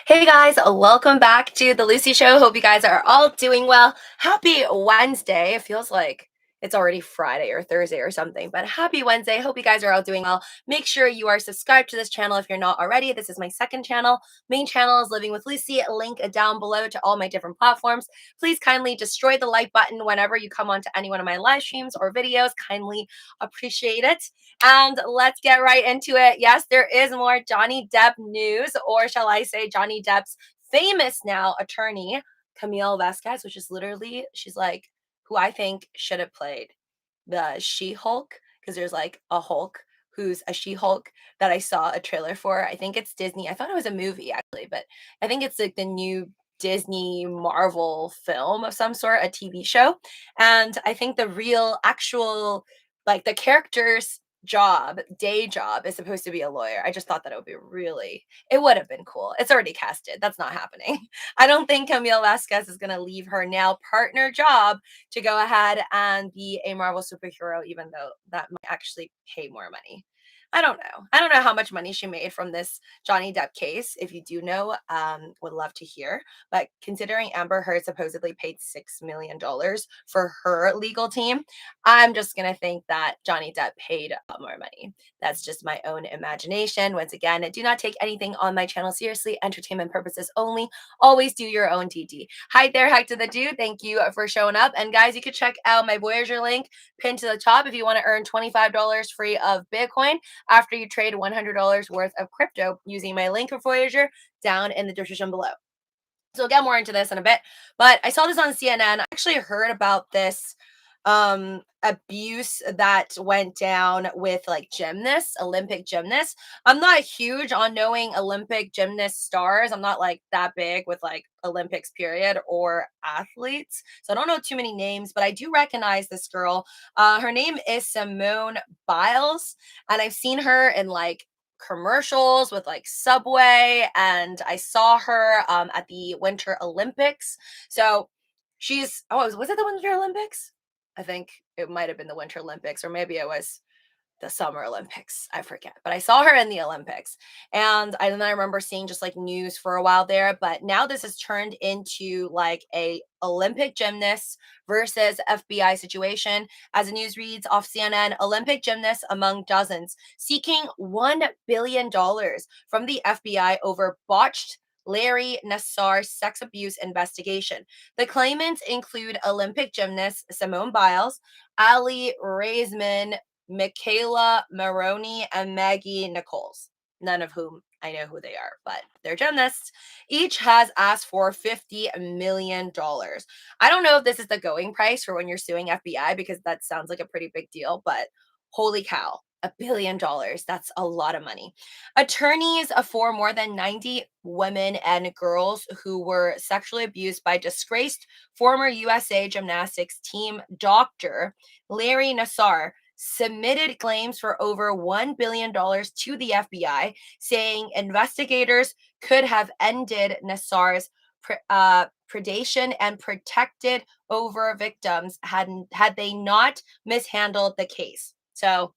Hey guys, welcome back to the Lucy Show. Hope you guys are all doing well. Happy Wednesday. It feels like it's already Friday or Thursday or something, but happy Wednesday. Hope you guys are all doing well. Make sure you are subscribed to this channel if you're not already. This is my second channel. Main channel is Living with Lucy. Link down below to all my different platforms. Please kindly destroy the like button whenever you come onto any one of my live streams or videos. Kindly appreciate it. And let's get right into it. Yes, there is more Johnny Depp news, or shall I say Johnny Depp's famous now attorney, Camille Vasquez, which is literally, she's like, who I think should have played the She-Hulk, because there's like a Hulk who's a She-Hulk that I saw a trailer for. I think it's Disney. I thought it was a movie actually, but I think it's like the new Disney Marvel film of some sort, a TV show. And I think the real actual like the character's day job is supposed to be a lawyer. I just thought that it would have been cool. It's already casted. That's not happening. I don't think Camille Vasquez is going to leave her now partner job to go ahead and be a Marvel superhero, even though that might actually pay more money. I don't know. I don't know how much money she made from this Johnny Depp case. If you do know, would love to hear. But considering Amber Heard supposedly paid $6 million for her legal team, I'm just going to think that Johnny Depp paid more money. That's just my own imagination. Once again, do not take anything on my channel seriously. Entertainment purposes only. Always do your own DD. Hi there, Heck to the Dude. Thank you for showing up. And guys, you can check out my Voyager link pinned to the top if you want to earn $25 free of Bitcoin after you trade $100 worth of crypto using my link for Voyager down in the description below. So we'll get more into this in a bit. But I saw this on CNN. I actually heard about this abuse that went down with like gymnasts, Olympic gymnasts. I'm not huge on knowing Olympic gymnast stars. I'm not like that big with like Olympics period or athletes. So I don't know too many names, but I do recognize this girl. Her name is Simone Biles, and I've seen her in like commercials with like Subway, and I saw her at the Winter Olympics. So she's was it the Winter Olympics? I think it might have been the Winter Olympics, or maybe it was the Summer Olympics. I forget, but I saw her in the Olympics, and then I remember seeing just like news for a while there. But now this has turned into like a Olympic gymnast versus FBI situation. As the news reads off CNN, Olympic gymnasts among dozens seeking $1 billion from the FBI over botched Larry Nassar sex abuse investigation. The claimants include Olympic gymnasts Simone Biles, Ali Raisman, Michaela Maroney, and Maggie Nichols, none of whom I know who they are, but they're gymnasts. Each has asked for $50 million. I don't know if this is the going price for when you're suing FBI, because that sounds like a pretty big deal, but holy cow. $1 billion. That's a lot of money. Attorneys for more than 90 women and girls who were sexually abused by disgraced former USA gymnastics team doctor Larry Nassar submitted claims for over $1 billion to the FBI, saying investigators could have ended Nassar's predation and protected over victims had they not mishandled the case. So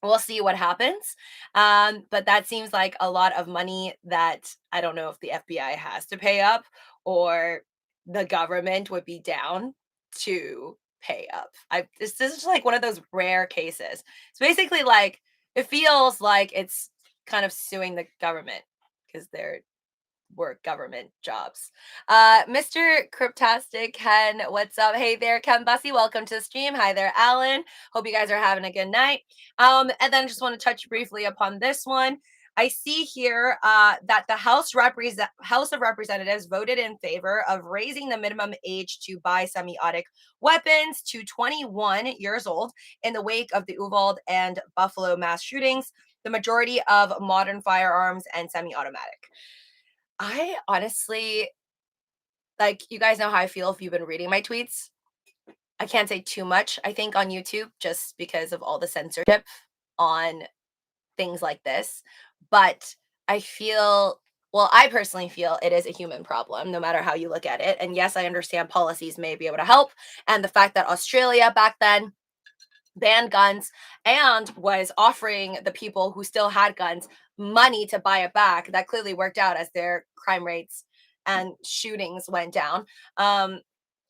we'll see what happens. But that seems like a lot of money that I don't know if the FBI has to pay up, or the government would be down to pay up. This is just like one of those rare cases. It's basically like it feels like it's kind of suing the government because they're work government jobs. Mr. Cryptastic Ken, what's up? Hey there, Ken Bussy. Welcome to the stream. Hi there, Alan. Hope you guys are having a good night. And then I just want to touch briefly upon this one. I see here that the House of Representatives voted in favor of raising the minimum age to buy semi-automatic weapons to 21 years old in the wake of the Uvalde and Buffalo mass shootings, the majority of modern firearms and semi-automatic. I honestly, like, you guys know how I feel if you've been reading my tweets. I can't say too much, I think, on YouTube, just because of all the censorship on things like this. But I personally feel it is a human problem, no matter how you look at it. And yes, I understand policies may be able to help. And the fact that Australia back then banned guns and was offering the people who still had guns money to buy it back. That clearly worked out as their crime rates and shootings went down. Um,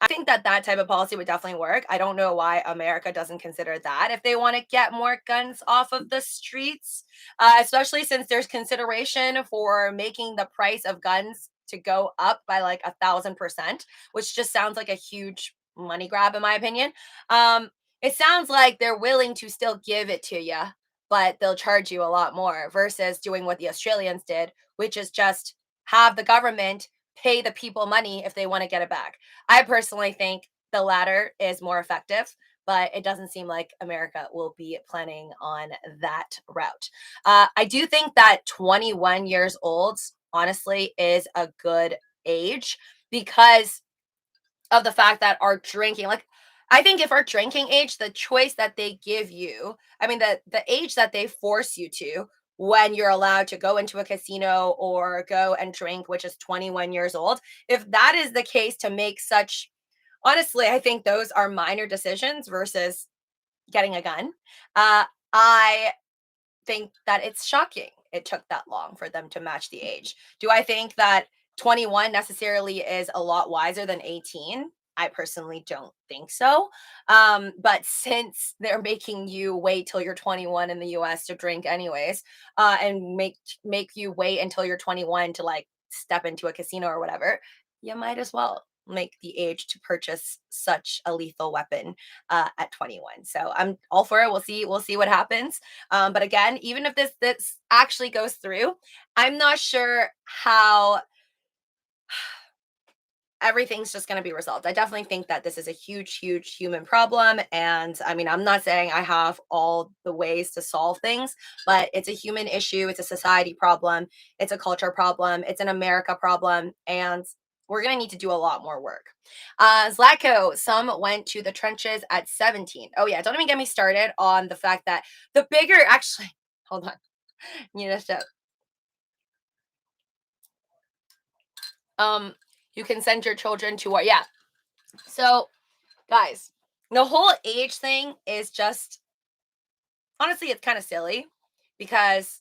I think that that type of policy would definitely work. I don't know why America doesn't consider that if they want to get more guns off of the streets, especially since there's consideration for making the price of guns to go up by like 1,000%, which just sounds like a huge money grab, in my opinion. It sounds like they're willing to still give it to you, but they'll charge you a lot more versus doing what the Australians did, which is just have the government pay the people money if they want to get it back. I personally think the latter is more effective, but it doesn't seem like America will be planning on that route. I do think that 21 years old, honestly, is a good age because of the fact that our drinking, like, I think if our drinking age, the choice that they give you, I mean, the age that they force you to when you're allowed to go into a casino or go and drink, which is 21 years old, if that is the case to make such, honestly, I think those are minor decisions versus getting a gun. I think that it's shocking it took that long for them to match the age. Do I think that 21 necessarily is a lot wiser than 18? I personally don't think so. But since they're making you wait till you're 21 in the US to drink anyways, and make you wait until you're 21 to like step into a casino or whatever, you might as well make the age to purchase such a lethal weapon at 21. So I'm all for it. We'll see what happens. But again, even if this actually goes through, I'm not sure how everything's just going to be resolved. I definitely think that this is a huge, huge human problem. And I mean, I'm not saying I have all the ways to solve things, but it's a human issue. It's a society problem. It's a culture problem. It's an America problem. And we're going to need to do a lot more work. Zlatko, some went to the trenches at 17. Oh, yeah. Don't even get me started on the fact that the bigger, actually, hold on. You know, um, you can send your children to war. Yeah. So guys, the whole age thing is just, honestly, it's kind of silly because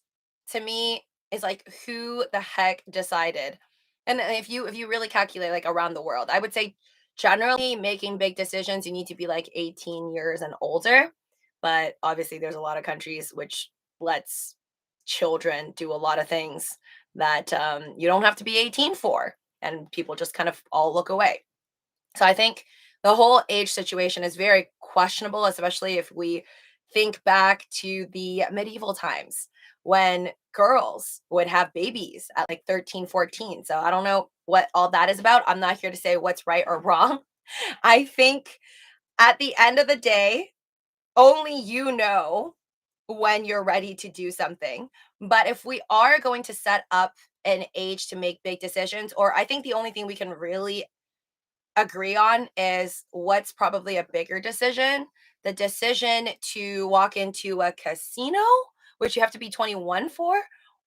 to me it's like, who the heck decided? And if you really calculate like around the world, I would say generally making big decisions you need to be like 18 years and older, but obviously there's a lot of countries which lets children do a lot of things that you don't have to be 18 for, and people just kind of all look away. So I think the whole age situation is very questionable, especially if we think back to the medieval times when girls would have babies at like 13, 14. So I don't know what all that is about. I'm not here to say what's right or wrong. I think at the end of the day, only you know when you're ready to do something. But if we are going to set up an age to make big decisions, or I think the only thing we can really agree on is what's probably a bigger decision, the decision to walk into a casino, which you have to be 21 for,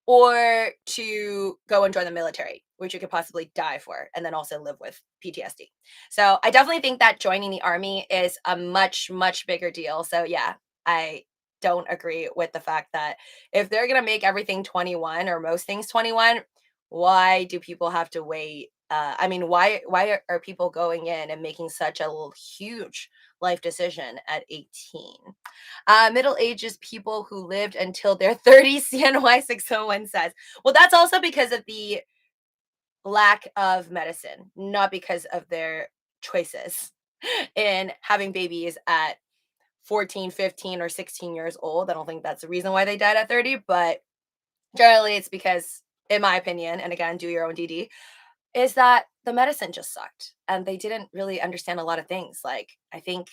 or to go and join the military, which you could possibly die for and then also live with PTSD. So I definitely think that joining the army is a much, much bigger deal. So yeah, I don't agree with the fact that if they're going to make everything 21 or most things 21, why do people have to wait? I mean, why are people going in and making such a huge life decision at 18? Middle ages people who lived until their 30s, CNY 601 says. Well, that's also because of the lack of medicine, not because of their choices in having babies at 14, 15, or 16 years old. I don't think that's the reason why they died at 30, but generally it's because, in my opinion, and again, do your own DD, is that the medicine just sucked and they didn't really understand a lot of things. Like, I think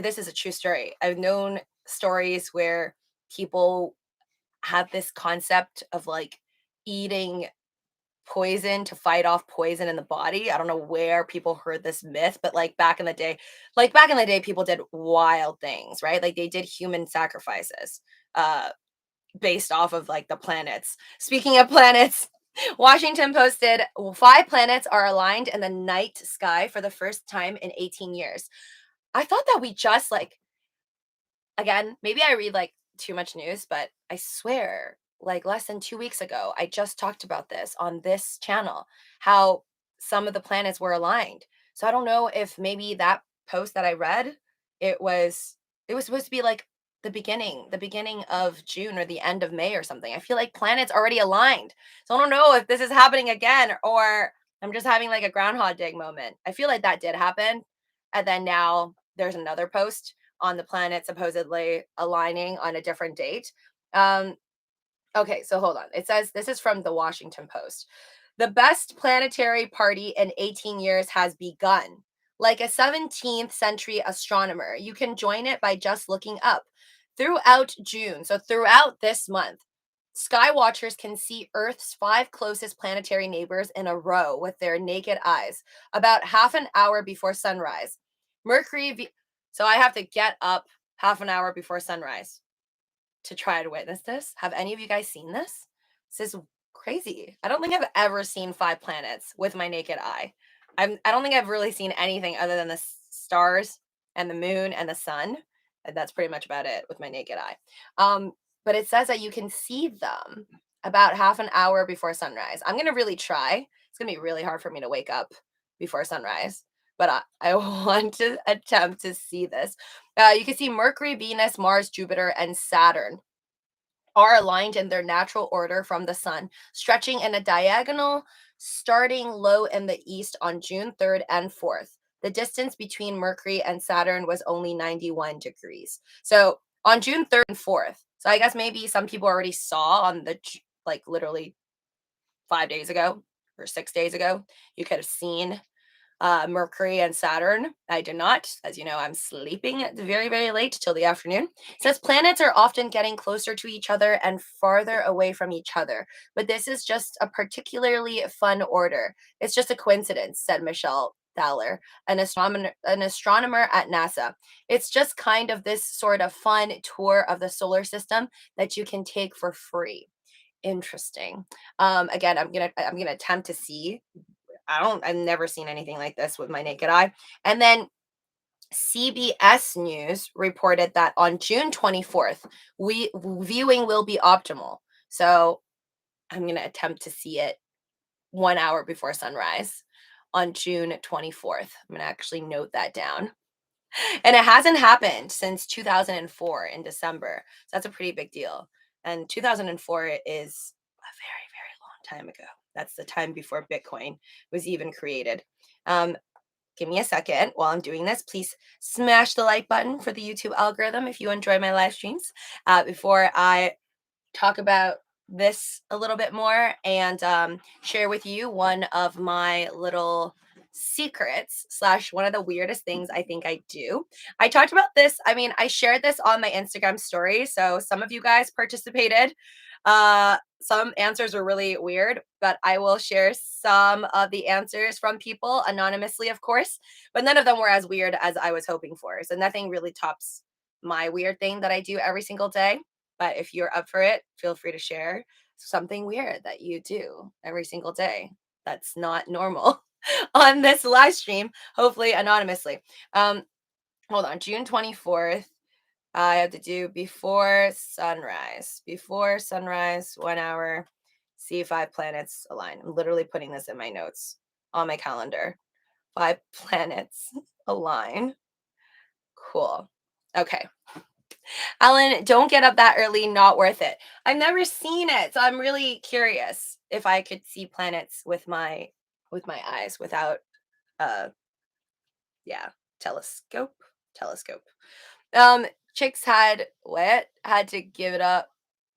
this is a true story. I've known stories where people have this concept of like eating poison to fight off poison in the body. I don't know where people heard this myth, but like back in the day, people did wild things, right? Like they did human sacrifices. Based off of like the planets. Speaking of planets, Washington posted 5 planets are aligned in the night sky for the first time in 18 years. I thought that we just like again, maybe I read like too much news, but I swear, like less than 2 weeks ago, I just talked about this on this channel, how some of the planets were aligned. So I don't know if maybe that post that I read, it was it was supposed to be like the beginning of June or the end of May or something. I feel like planets already aligned. So I don't know if this is happening again or I'm just having like a groundhog day moment. I feel like that did happen. And then now there's another post on the planet supposedly aligning on a different date. Um, okay, so hold on. It says this is from the Washington Post. The best planetary party in 18 years has begun. Like a 17th century astronomer, you can join it by just looking up. Throughout June, so throughout this month, sky watchers can see Earth's 5 closest planetary neighbors in a row with their naked eyes, about half an hour before sunrise. Mercury, so I have to get up half an hour before sunrise to try to witness this. Have any of you guys seen this? This is crazy. I don't think I've ever seen 5 planets with my naked eye. I don't think I've really seen anything other than the stars and the moon and the sun. And that's pretty much about it with my naked eye. But it says that you can see them about half an hour before sunrise. I'm gonna really try. It's gonna be really hard for me to wake up before sunrise, but I want to attempt to see this. You can see Mercury, Venus, Mars, Jupiter, and Saturn are aligned in their natural order from the sun, stretching in a diagonal starting low in the east on June 3rd and 4th. The distance between Mercury and Saturn was only 91 degrees. So on June 3rd and 4th, so I guess maybe some people already saw on the like literally 5 days ago or 6 days ago, you could have seen Mercury and Saturn. I did not. As you know, I'm sleeping very, very late till the afternoon. It says planets are often getting closer to each other and farther away from each other, but this is just a particularly fun order. It's just a coincidence, said Michelle Thaler, an astronomer at NASA. It's just kind of this sort of fun tour of the solar system that you can take for free. Interesting. Again, I'm gonna attempt to see. I've never seen anything like this with my naked eye. And then CBS News reported that on June 24th, viewing will be optimal. So I'm going to attempt to see it 1 hour before sunrise on June 24th. I'm going to actually note that down. And it hasn't happened since 2004 in December. So that's a pretty big deal. And 2004 is a very, very long time ago. That's the time before Bitcoin was even created. Um, Give me a second while I'm doing this. Please smash the like button for the YouTube algorithm if you enjoy my live streams. Before I talk about this a little bit more and share with you one of my little secrets slash one of the weirdest things I think I do. I talked about this. I mean, I shared this on my Instagram story, so some of you guys participated. Some answers were really weird, but I will share some of the answers from people anonymously, of course, but none of them were as weird as I was hoping for. So nothing really tops my weird thing that I do every single day. But if you're up for it, feel free to share something weird that you do every single day that's not normal on this live stream, hopefully anonymously. Hold on, June 24th. I have to do before sunrise. Before sunrise, 1 hour, see 5 planets align. I'm literally putting this in my notes on my calendar. 5 planets align. Cool. Okay. Alan, don't get up that early, not worth it. I've never seen it, so I'm really curious if I could see planets with my eyes without uh yeah, telescope. Telescope. Chicks had to give it up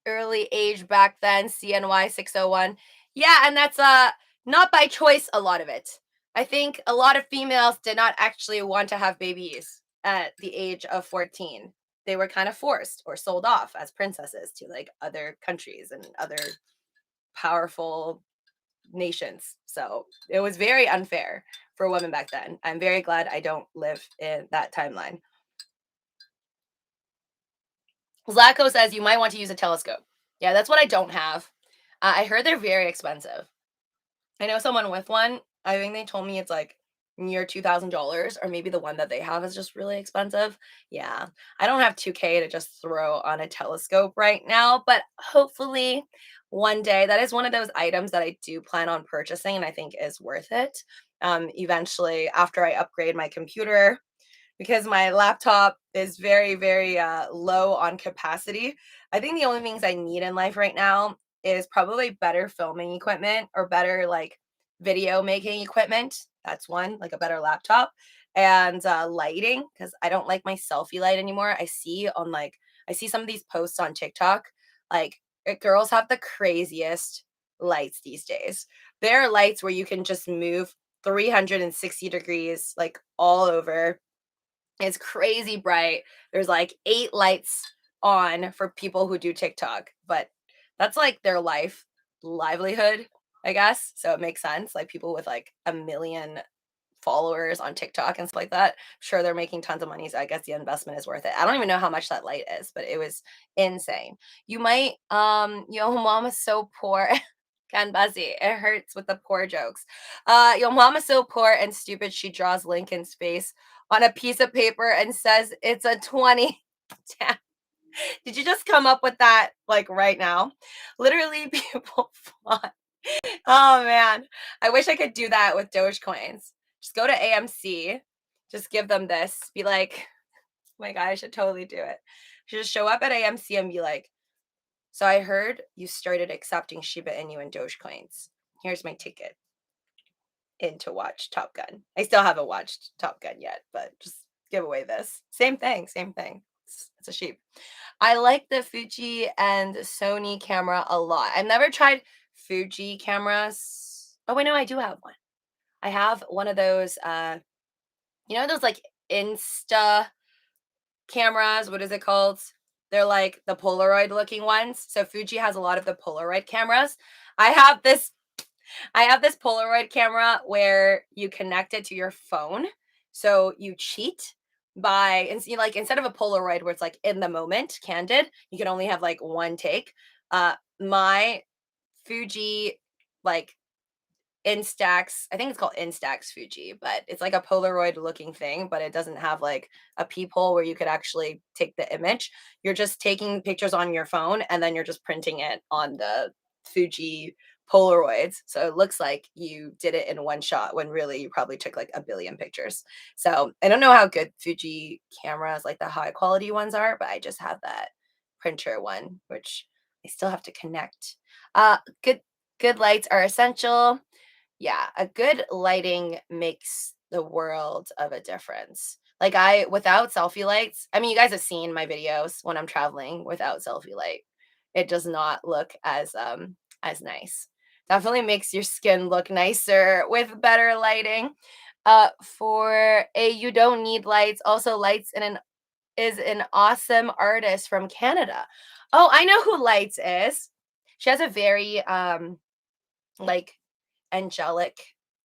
early age back then, CNY 601. Yeah, and that's not by choice a lot of it. I think a lot of females did not actually want to have babies at the age of 14. They were kind of forced or sold off as princesses to like other countries and other powerful nations. So it was very unfair for women back then. I'm very glad I don't live in that timeline. Zlatko says you might want to use a telescope. Yeah, that's what I don't have. I heard they're very expensive. I know someone with one. I think they told me it's like near $2,000, or maybe the one that they have is just really expensive. Yeah, I don't have 2K to just throw on a telescope right now, but hopefully one day. That is one of those items that I do plan on purchasing and I think is worth it. Eventually, after I upgrade my computer, because my laptop is very, very low on capacity. I think the only things I need in life right now is probably better filming equipment or better like video making equipment. That's one, like a better laptop and lighting, because I don't like my selfie light anymore. I see some of these posts on TikTok, like girls have the craziest lights these days. There are lights where you can just move 360 degrees, like all over. It's crazy bright. There's like 8 lights on for people who do TikTok, but that's like their livelihood, I guess. So it makes sense. Like people with like a million followers on TikTok and stuff like that. Sure, they're making tons of money. So I guess the investment is worth it. I don't even know how much that light is, but it was insane. You might, yo, mom is so poor. Can Buzzy. It hurts with the poor jokes. Your mom is so poor and stupid. She draws Lincoln's face on a piece of paper and says it's a 20. Damn. Did you just come up with that like right now? Literally, people fought. Oh man, I wish I could do that with Doge coins. Just go to AMC, just give them this. Be like, oh my god, I should totally do it. Should just show up at AMC and be like, so I heard you started accepting Shiba Inu and Dogecoins. Here's my ticket in to watch Top Gun. I still haven't watched Top Gun yet, but just give away this. Same thing, same thing. It's a sheep. I like the Fuji and Sony camera a lot. I've never tried Fuji cameras. Oh wait, no, I do have one. I have one of those those like Insta cameras, what is it called? They're like the Polaroid looking ones. So Fuji has a lot of the Polaroid cameras. I have this I have this Polaroid camera where you connect it to your phone. So you cheat by and see like instead of a Polaroid where it's like in the moment, candid, you can only have like one take. My Fuji like Instax. I think it's called Instax Fuji, but it's like a Polaroid looking thing, but it doesn't have like a peephole where you could actually take the image. You're just taking pictures on your phone and then you're just printing it on the Fuji Polaroids. So it looks like you did it in one shot when really you probably took like a billion pictures. So I don't know how good Fuji cameras, like the high quality ones are, but I just have that printer one, which I still have to connect. Uh, good good lights are essential. Yeah, a good lighting makes the world of a difference. Like I without selfie lights, I mean you guys have seen my videos when I'm traveling without selfie light. It does not look as nice. Definitely makes your skin look nicer with better lighting. For a you don't need lights. Also Lights in an is an awesome artist from Canada. Oh, I know who Lights is. She has a very like angelic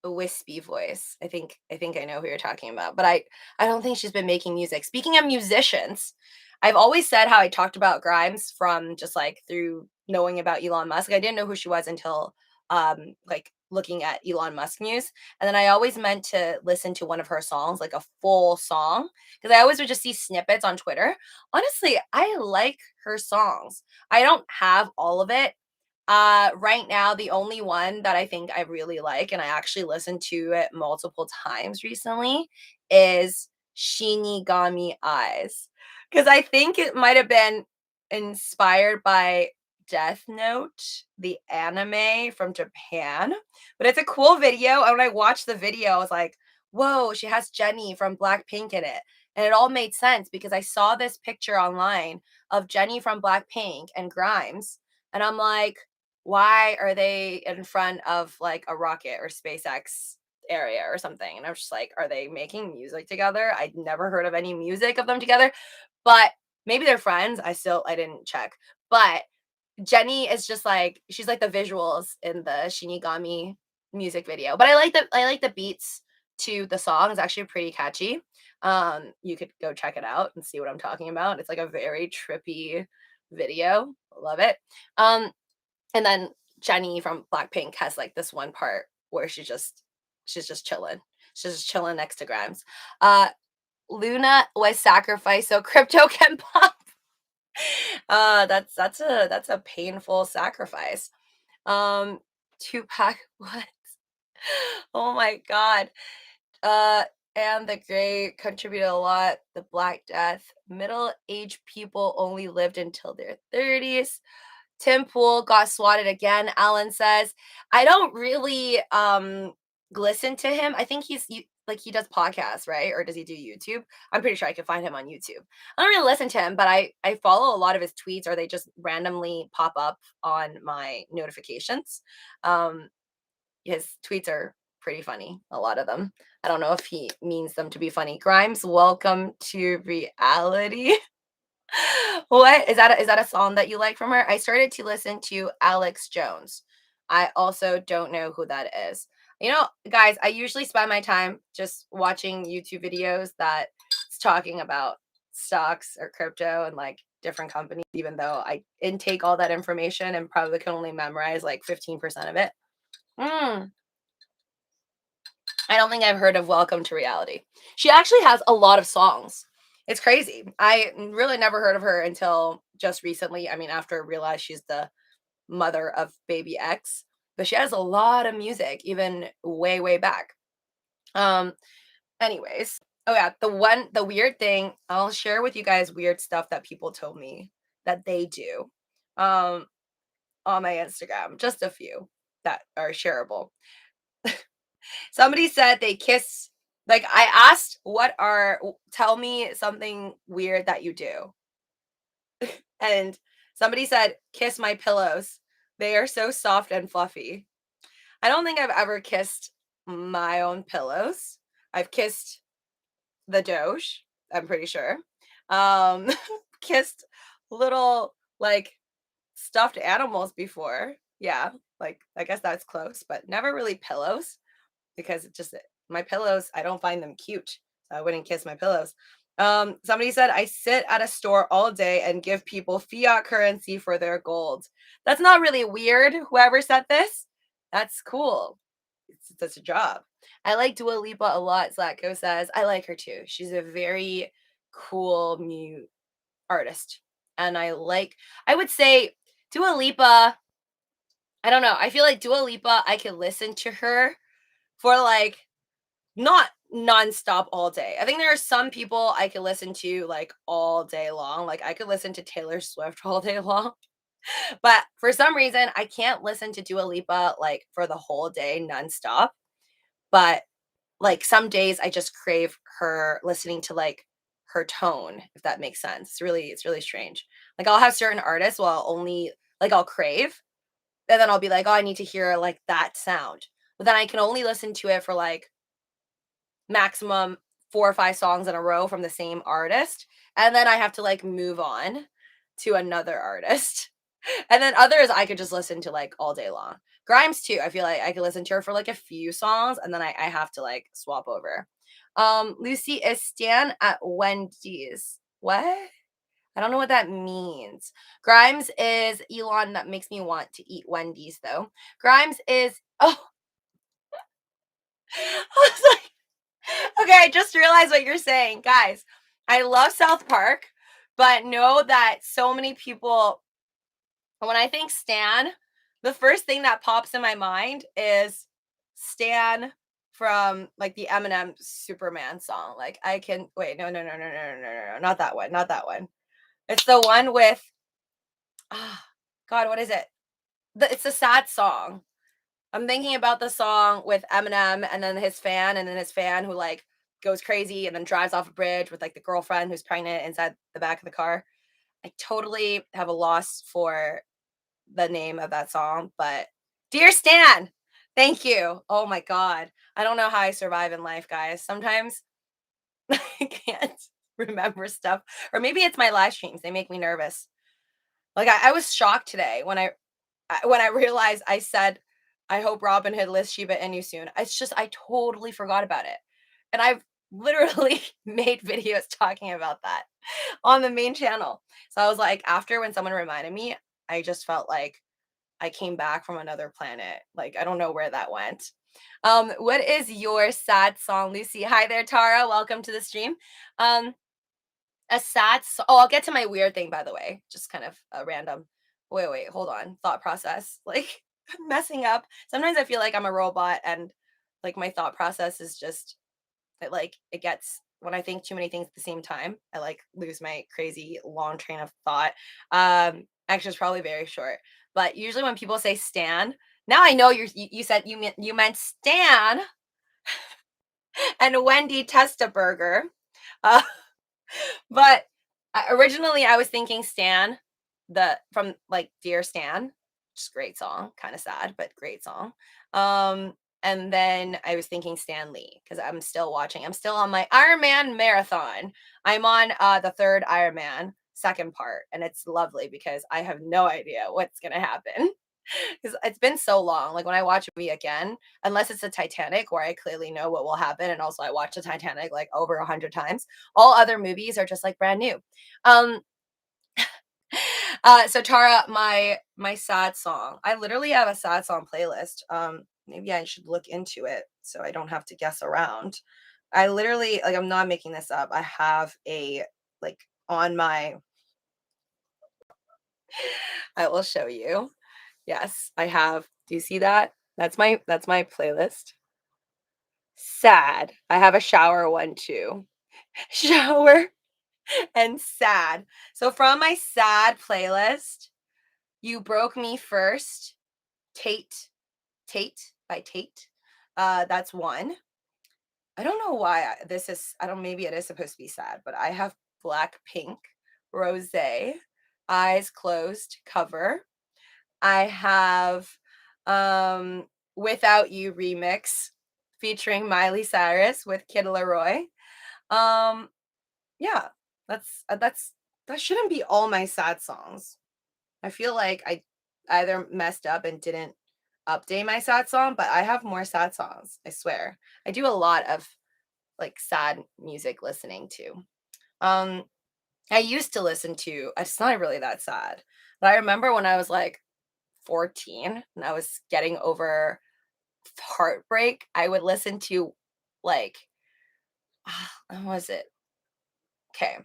wispy voice. I think I know who you're talking about, but I don't think she's been making music. Speaking of musicians, I've always said how I talked about Grimes from just like through knowing about Elon Musk. I didn't know who she was until like looking at Elon Musk news. And then I always meant to listen to one of her songs, like a full song, because I always would just see snippets on Twitter. Honestly, I like her songs. I don't have all of it. Right now, the only one that I think I really like, and I actually listened to it multiple times recently, is Shinigami Eyes. Because I think it might have been inspired by Death Note, the anime from Japan. But it's a cool video. And when I watched the video, I was like, whoa, she has Jenny from Blackpink in it. And it all made sense because I saw this picture online of Jenny from Blackpink and Grimes. And I'm like, why are they in front of like a rocket or SpaceX area or something? And I was just like, are they making music together? I'd never heard of any music of them together, but maybe they're friends. I didn't check. But Jenny is just like she's like the visuals in the Shinigami music video. But I like the beats to the song. It's actually pretty catchy. You could go check it out and see what I'm talking about. It's like a very trippy video. Love it. And then Jenny from Blackpink has like this one part where she's just chilling. She's just chilling next to Grimes. Uh, Luna was sacrificed so crypto can pop. That's a painful sacrifice. Tupac, what? Oh my God. Uh, and the Gray contributed a lot. The Black Death. Middle-aged people only lived until their 30s. Tim Pool got swatted again, Alan says. I don't really listen to him. I think like he does podcasts, right? Or does he do YouTube? I'm pretty sure I can find him on YouTube. I don't really listen to him, but I follow a lot of his tweets, or they just randomly pop up on my notifications. Um his tweets are pretty funny, a lot of them. I don't know if he means them to be funny. Grimes, welcome to reality. What is that a song that you like from her? I started to listen to Alex Jones. I also don't know who that is. You know, guys, I usually spend my time just watching YouTube videos that is talking about stocks or crypto and like different companies, even though I intake all that information and probably can only memorize like 15% of it. I don't think I've heard of Welcome to Reality. She actually has a lot of songs. It's crazy. I really never heard of her until just recently. I mean, after I realized she's the mother of baby X, but she has a lot of music, even way, way back. Um, anyways. Oh yeah, the weird thing, I'll share with you guys weird stuff that people told me that they do um on my Instagram. Just a few that are shareable. Somebody said they kiss. Like I asked, tell me something weird that you do. And somebody said, kiss my pillows. They are so soft and fluffy. I don't think I've ever kissed my own pillows. I've kissed the Doge, I'm pretty sure. Um, kissed little like stuffed animals before. Yeah, like I guess that's close, but never really pillows. Because it just my pillows, I don't find them cute. So I wouldn't kiss my pillows. Somebody said I sit at a store all day and give people fiat currency for their gold. That's not really weird. Whoever said this, that's cool. That's a job. I like Dua Lipa a lot. Zlatko says I like her too. She's a very cool mute artist, and I would say Dua Lipa. I don't know. I feel like Dua Lipa. I could listen to her for like not nonstop all day. I think there are some people I could listen to like all day long. Like I could listen to Taylor Swift all day long. But for some reason, I can't listen to Dua Lipa like for the whole day nonstop. But like some days I just crave her listening to like her tone, if that makes sense. It's really strange. Like I'll have certain artists who I'll only like I'll crave, and then I'll be like, oh, I need to hear like that sound. But then I can only listen to it for like maximum 4 or 5 songs in a row from the same artist, and then I have to like move on to another artist. And then others I could just listen to like all day long. Grimes too. I feel like I could listen to her for like a few songs, and then I have to like swap over. Lucy is Stan at Wendy's. What? I don't know what that means. Grimes is Elon that makes me want to eat Wendy's though. Grimes is oh I was like okay, I just realized what you're saying. Guys, I love South Park, but know that so many people, when I think Stan, the first thing that pops in my mind is Stan from like the Eminem Superman song. Like I can wait, no, not that one, not that one. It's the one with God, what is it? It's a sad song. I'm thinking about the song with Eminem and then his fan, and then his fan who like goes crazy and then drives off a bridge with like the girlfriend who's pregnant inside the back of the car. I totally have a loss for the name of that song, but Dear Stan, thank you. Oh my God. I don't know how I survive in life, guys. Sometimes I can't remember stuff, or maybe it's my live streams. They make me nervous. Like I was shocked today when I realized I said, I hope Robinhood lists Shiba Inu soon. It's just, I totally forgot about it. And I've literally made videos talking about that on the main channel. So I was like, after when someone reminded me, I just felt like I came back from another planet. Like, I don't know where that went. What is your sad song, Lucy? Hi there, Tara. Welcome to the stream. Um, a sad oh, I'll get to my weird thing, by the way. Just kind of a random. Wait, hold on. Thought process. Like, I'm messing up. Sometimes I feel like I'm a robot and like my thought process is just it gets when I think too many things at the same time, I like lose my crazy long train of thought. Actually it's probably very short. But usually when people say Stan, now I know you said you meant Stan and Wendy Testaburger. Uh, but originally I was thinking Stan, the from like Dear Stan, just great song, kind of sad, but great song. Um, and then I was thinking Stan Lee because I'm still watching. I'm still on my Iron Man marathon. I'm on the third Iron Man second part, and it's lovely because I have no idea what's gonna happen. Because it's been so long. Like when I watch a movie again, unless it's a Titanic where I clearly know what will happen, and also I watched the Titanic like over 100 times. All other movies are just like brand new. Um, so Tara, my sad song. I literally have a sad song playlist. Maybe I should look into it so I don't have to guess around. I literally like I'm not making this up. I have a like on my I will show you. Yes, I have. Do you see that? That's my playlist. Sad. I have a shower one too. Shower and sad. So from my sad playlist, You Broke Me First, Tate by Tate. That's one. I don't know why this is I don't maybe it is supposed to be sad, but I have Blackpink, Rose, Eyes Closed cover. I have um Without You remix featuring Miley Cyrus with Kid Laroi. Um yeah, that's that shouldn't be all my sad songs. I feel like I either messed up and didn't update my sad song, but I have more sad songs, I swear. I do a lot of like sad music listening too. Um I used to listen to it's not really that sad. But I remember when I was like 14 and I was getting over heartbreak, I would listen to like when was it? Okay,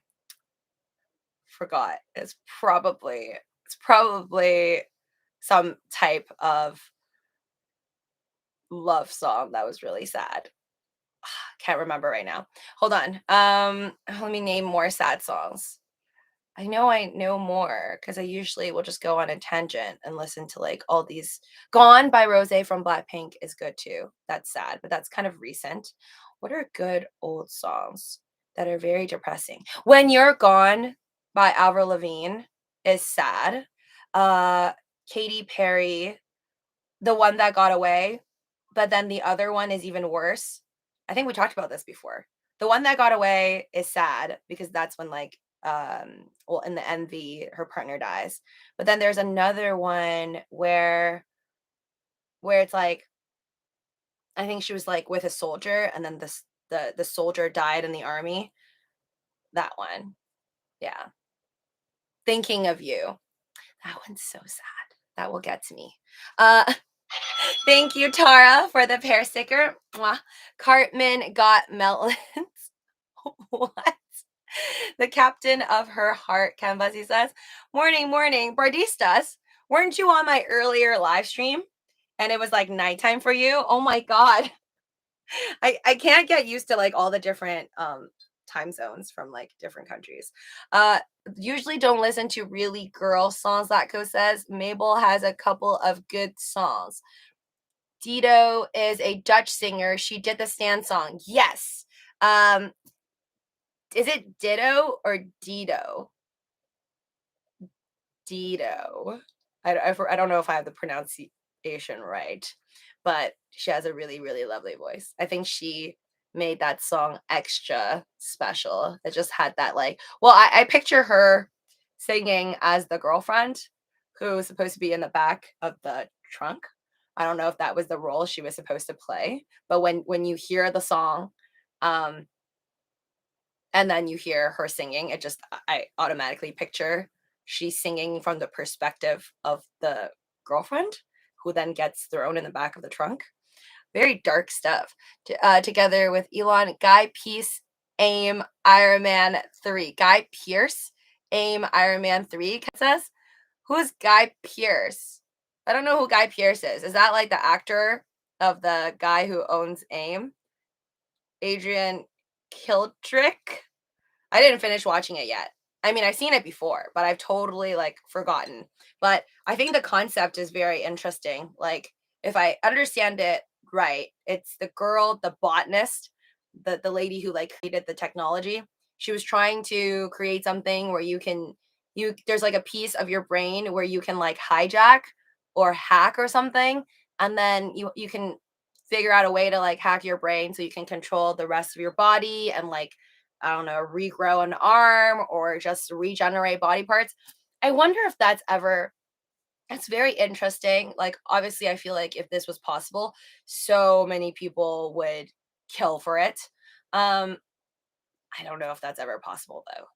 forgot. It's probably some type of love song that was really sad. Can't remember right now. Hold on. Let me name more sad songs. I know more because I usually will just go on a tangent and listen to like all these. Gone by Rose from Blackpink is good too. That's sad, but that's kind of recent. What are good old songs that are very depressing? When You're Gone by Avril Lavigne is sad. Uh Katy Perry, The One That Got Away, but then the other one is even worse. I think we talked about this before. The One That Got Away is sad because that's when like well in the end her partner dies. But then there's another one where it's like I think she was like with a soldier and then the soldier died in the army. That one. Yeah. Thinking of You. That one's so sad. That will get to me. Uh Thank you, Tara, for the pear sticker. Mwah. Cartman got melons. What? The captain of her heart, Canvasi says. Morning, morning. Bardistas, weren't you on my earlier live stream? And it was like nighttime for you? Oh my God. I can't get used to like all the different time zones from like different countries. Uh Usually don't listen to really girl songs, Latko says. Mabel has a couple of good songs. Dido is a Dutch singer. She did the Stand song. Yes. Um, is it Ditto or Dido? Dido. I don't know if I have the pronunciation right, but she has a really, really lovely voice. I think she made that song extra special. It just had that like, well, I picture her singing as the girlfriend who was supposed to be in the back of the trunk. I don't know if that was the role she was supposed to play, but when you hear the song, um, and then you hear her singing, I automatically picture she's singing from the perspective of the girlfriend, who then gets thrown in the back of the trunk. Very dark stuff. Together with Elon, Guy Pearce, AIM, Iron Man 3. Guy Pearce, AIM, Iron Man 3, says. Who's Guy Pearce? I don't know who Guy Pearce is. Is that like the actor of the guy who owns AIM? Adrian Kildrick? I didn't finish watching it yet. I mean, I've seen it before, but I've totally like forgotten. But I think the concept is very interesting. Like, if I understand it right, it's the girl, the botanist, the lady who like created the technology. She was trying to create something where there's like a piece of your brain where you can like hijack or hack or something, and then you can figure out a way to like hack your brain so you can control the rest of your body and like, I don't know, regrow an arm or just regenerate body parts. I wonder if it's very interesting. Like, obviously, I feel like if this was possible, so many people would kill for it. Um, I don't know if that's ever possible though.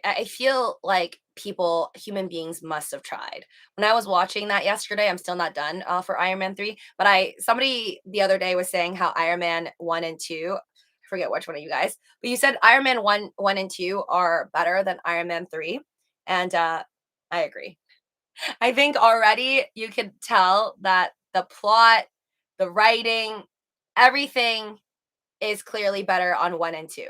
I feel like human beings must have tried. When I was watching that yesterday, I'm still not done for Iron Man 3, but somebody the other day was saying how Iron Man 1 and 2, I forget which one of you guys, but you said Iron Man 1 and 2 are better than Iron Man 3. And I agree. I think already you could tell that the plot, the writing, everything is clearly better on 1 and 2,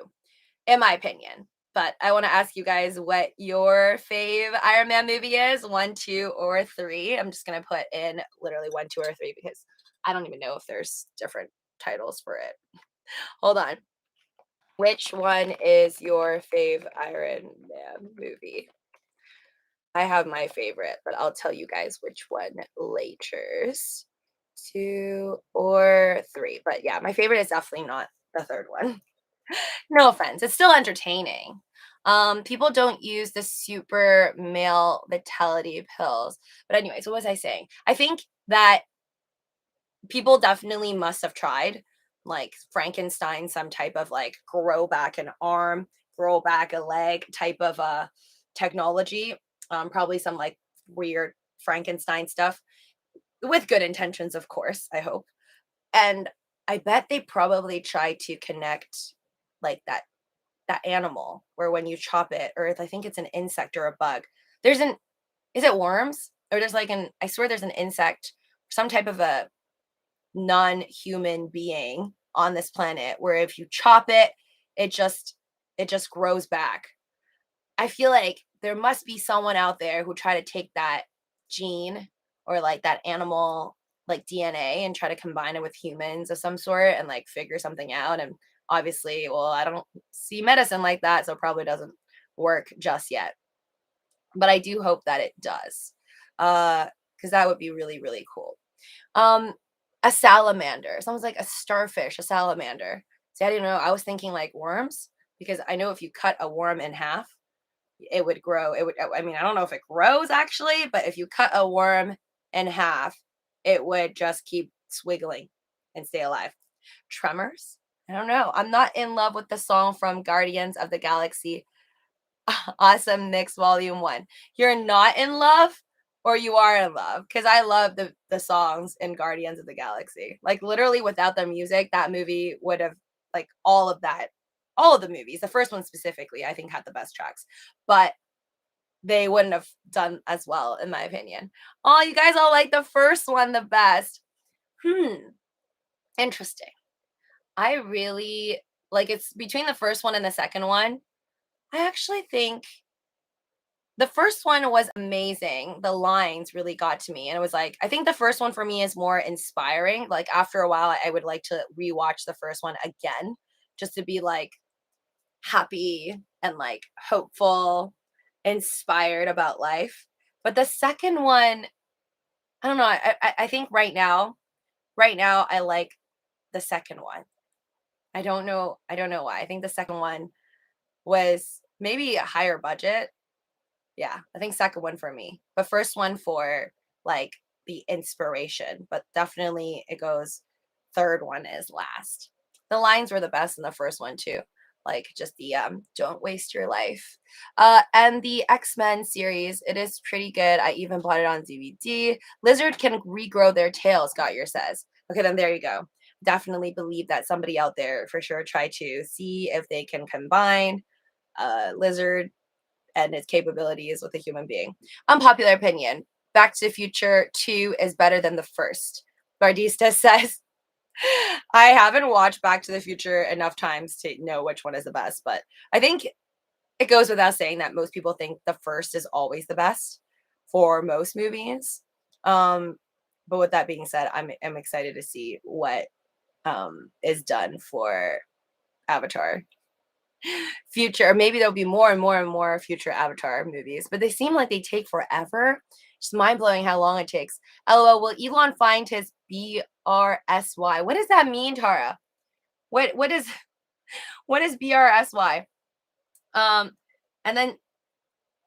in my opinion. But I want to ask you guys what your fave Iron Man movie is, 1, 2, or 3. I'm just going to put in literally 1, 2, or 3 because I don't even know if there's different titles for it. Hold on. Which one is your fave Iron Man movie? I have my favorite, but I'll tell you guys which one later. 2 or 3. But yeah, my favorite is definitely not the third one. No offense, it's still entertaining. People don't use the super male vitality pills. But anyways, what was I saying? I think that people definitely must have tried like Frankenstein, some type of like grow back an arm, grow back a leg type of technology. Probably some like weird Frankenstein stuff with good intentions, of course, I hope. And I bet they probably tried to connect like that animal where when you chop it, or I think it's an insect or a bug. Is it worms? Or there's like I swear there's an insect, some type of a non-human being on this planet where if you chop it, it just grows back. I feel like there must be someone out there who try to take that gene or like that animal like DNA and try to combine it with humans of some sort and like figure something out. And obviously, well, I don't see medicine like that, so it probably doesn't work just yet. But I do hope that it does. Because that would be really, really cool. A salamander. Sounds like a starfish, a salamander. See, I didn't know. I was thinking like worms because I know if you cut a worm in half, it would grow. I mean, I don't know if it grows actually, but if you cut a worm in half, it would just keep swiggling and stay alive. Tremors? I don't know. I'm not in love with the song from Guardians of the Galaxy. Awesome Mix Volume 1. You're not in love or you are in love? Because I love the songs in Guardians of the Galaxy. Like literally without the music, that movie would have like all of the movies. The first one specifically, I think had the best tracks. But they wouldn't have done as well, in my opinion. Oh, you guys all like the first one the best. Interesting. I really like it's between the first one and the second one. I actually think the first one was amazing. The lines really got to me. And it was like, I think the first one for me is more inspiring. Like after a while, I would like to rewatch the first one again just to be like happy and like hopeful, inspired about life. But the second one, I don't know. I think right now I like the second one. I don't know why. I think the second one was maybe a higher budget. Yeah, I think second one for me. But first one for like the inspiration. But definitely it goes third one is last. The lines were the best in the first one too. like just the don't waste your life. And the X-Men series, it is pretty good. I even bought it on DVD. Lizard can regrow their tail, Scott says. Okay, then there you go. Definitely believe that somebody out there for sure try to see if they can combine lizard and its capabilities with a human being. Unpopular opinion. Back to the Future 2 is better than the first. Bardista says, I haven't watched Back to the Future enough times to know which one is the best, but I think it goes without saying that most people think the first is always the best for most movies. But with that being said, I'm excited to see what is done for Avatar future. Or maybe there'll be more and more and more future Avatar movies, but they seem like they take forever. Just mind blowing how long it takes. LOL, will Elon find his BRSY? What does that mean, Tara? What is BRSY? And then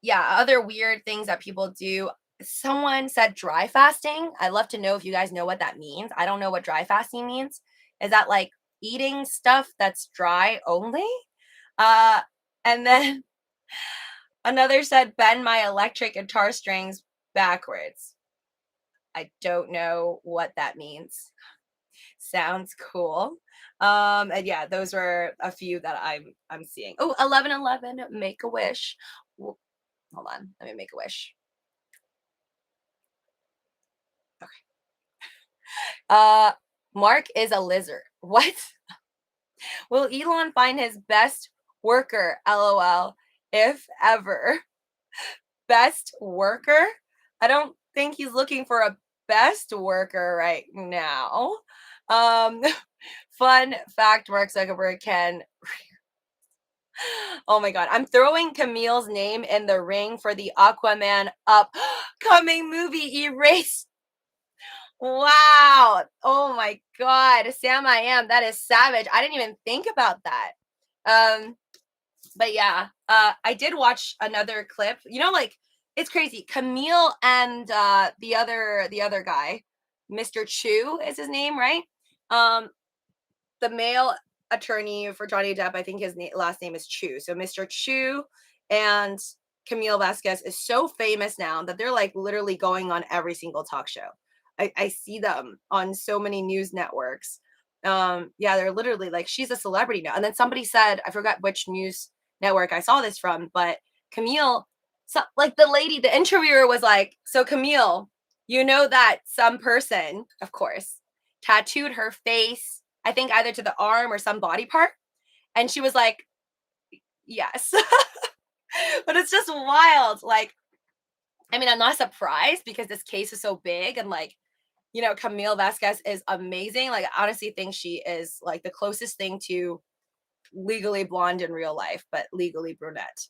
yeah, other weird things that people do. Someone said dry fasting. I'd love to know if you guys know what that means. I don't know what dry fasting means. Is that like eating stuff that's dry only? Uh, and then another said bend my electric guitar strings backwards. I don't know what that means. Sounds cool. And yeah, those were a few that I'm seeing. Oh, 1111, make a wish. Hold on, let me make a wish. Okay. Mark is a lizard. What? Will Elon find his best worker? LOL. If ever. Best worker? I don't think he's looking for a best worker right now. Fun fact, Mark Zuckerberg can. Oh my god, I'm throwing Camille's name in the ring for the Aquaman upcoming movie Erase. Wow. Oh my god, Sam I am. That is savage. I didn't even think about that. But yeah, I did watch another clip. You know, like it's crazy. Camille and the other guy, Mr. Chu is his name, right? The male attorney for Johnny Depp, I think his last name is Chu. So Mr. Chu and Camille Vasquez is so famous now that they're like literally going on every single talk show. I see them on so many news networks. Yeah, they're literally like, she's a celebrity now. And then somebody said, I forgot which news network I saw this from, but Camille, so like the lady, the interviewer was like, so Camille, you know that some person, of course, tattooed her face, I think either to the arm or some body part. And she was like, yes. But it's just wild. Like, I mean, I'm not surprised because this case is so big and like, you know, Camille Vasquez is amazing. Like, I honestly think she is like the closest thing to legally blonde in real life, but legally brunette.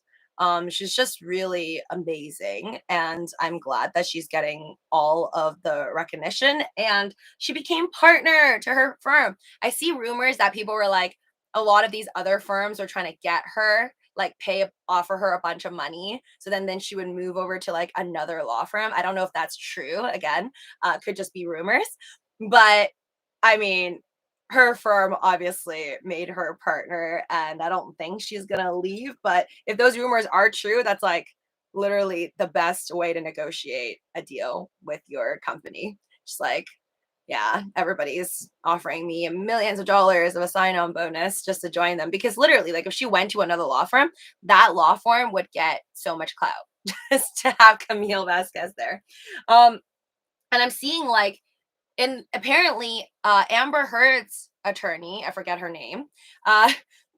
She's just really amazing, and I'm glad that she's getting all of the recognition. And she became partner to her firm. I see rumors that people were like, a lot of these other firms are trying to get her, like, offer her a bunch of money, so then she would move over to like another law firm. I don't know if that's true. Again, could just be rumors, but I mean, her firm obviously made her partner, and I don't think she's gonna leave. But if those rumors are true, that's like literally the best way to negotiate a deal with your company. Just like, yeah, everybody's offering me millions of dollars of a sign-on bonus just to join them, because literally, like, if she went to another law firm, that law firm would get so much clout just to have Camille Vasquez there. And I'm seeing like, and apparently Amber Heard's attorney, I forget her name, uh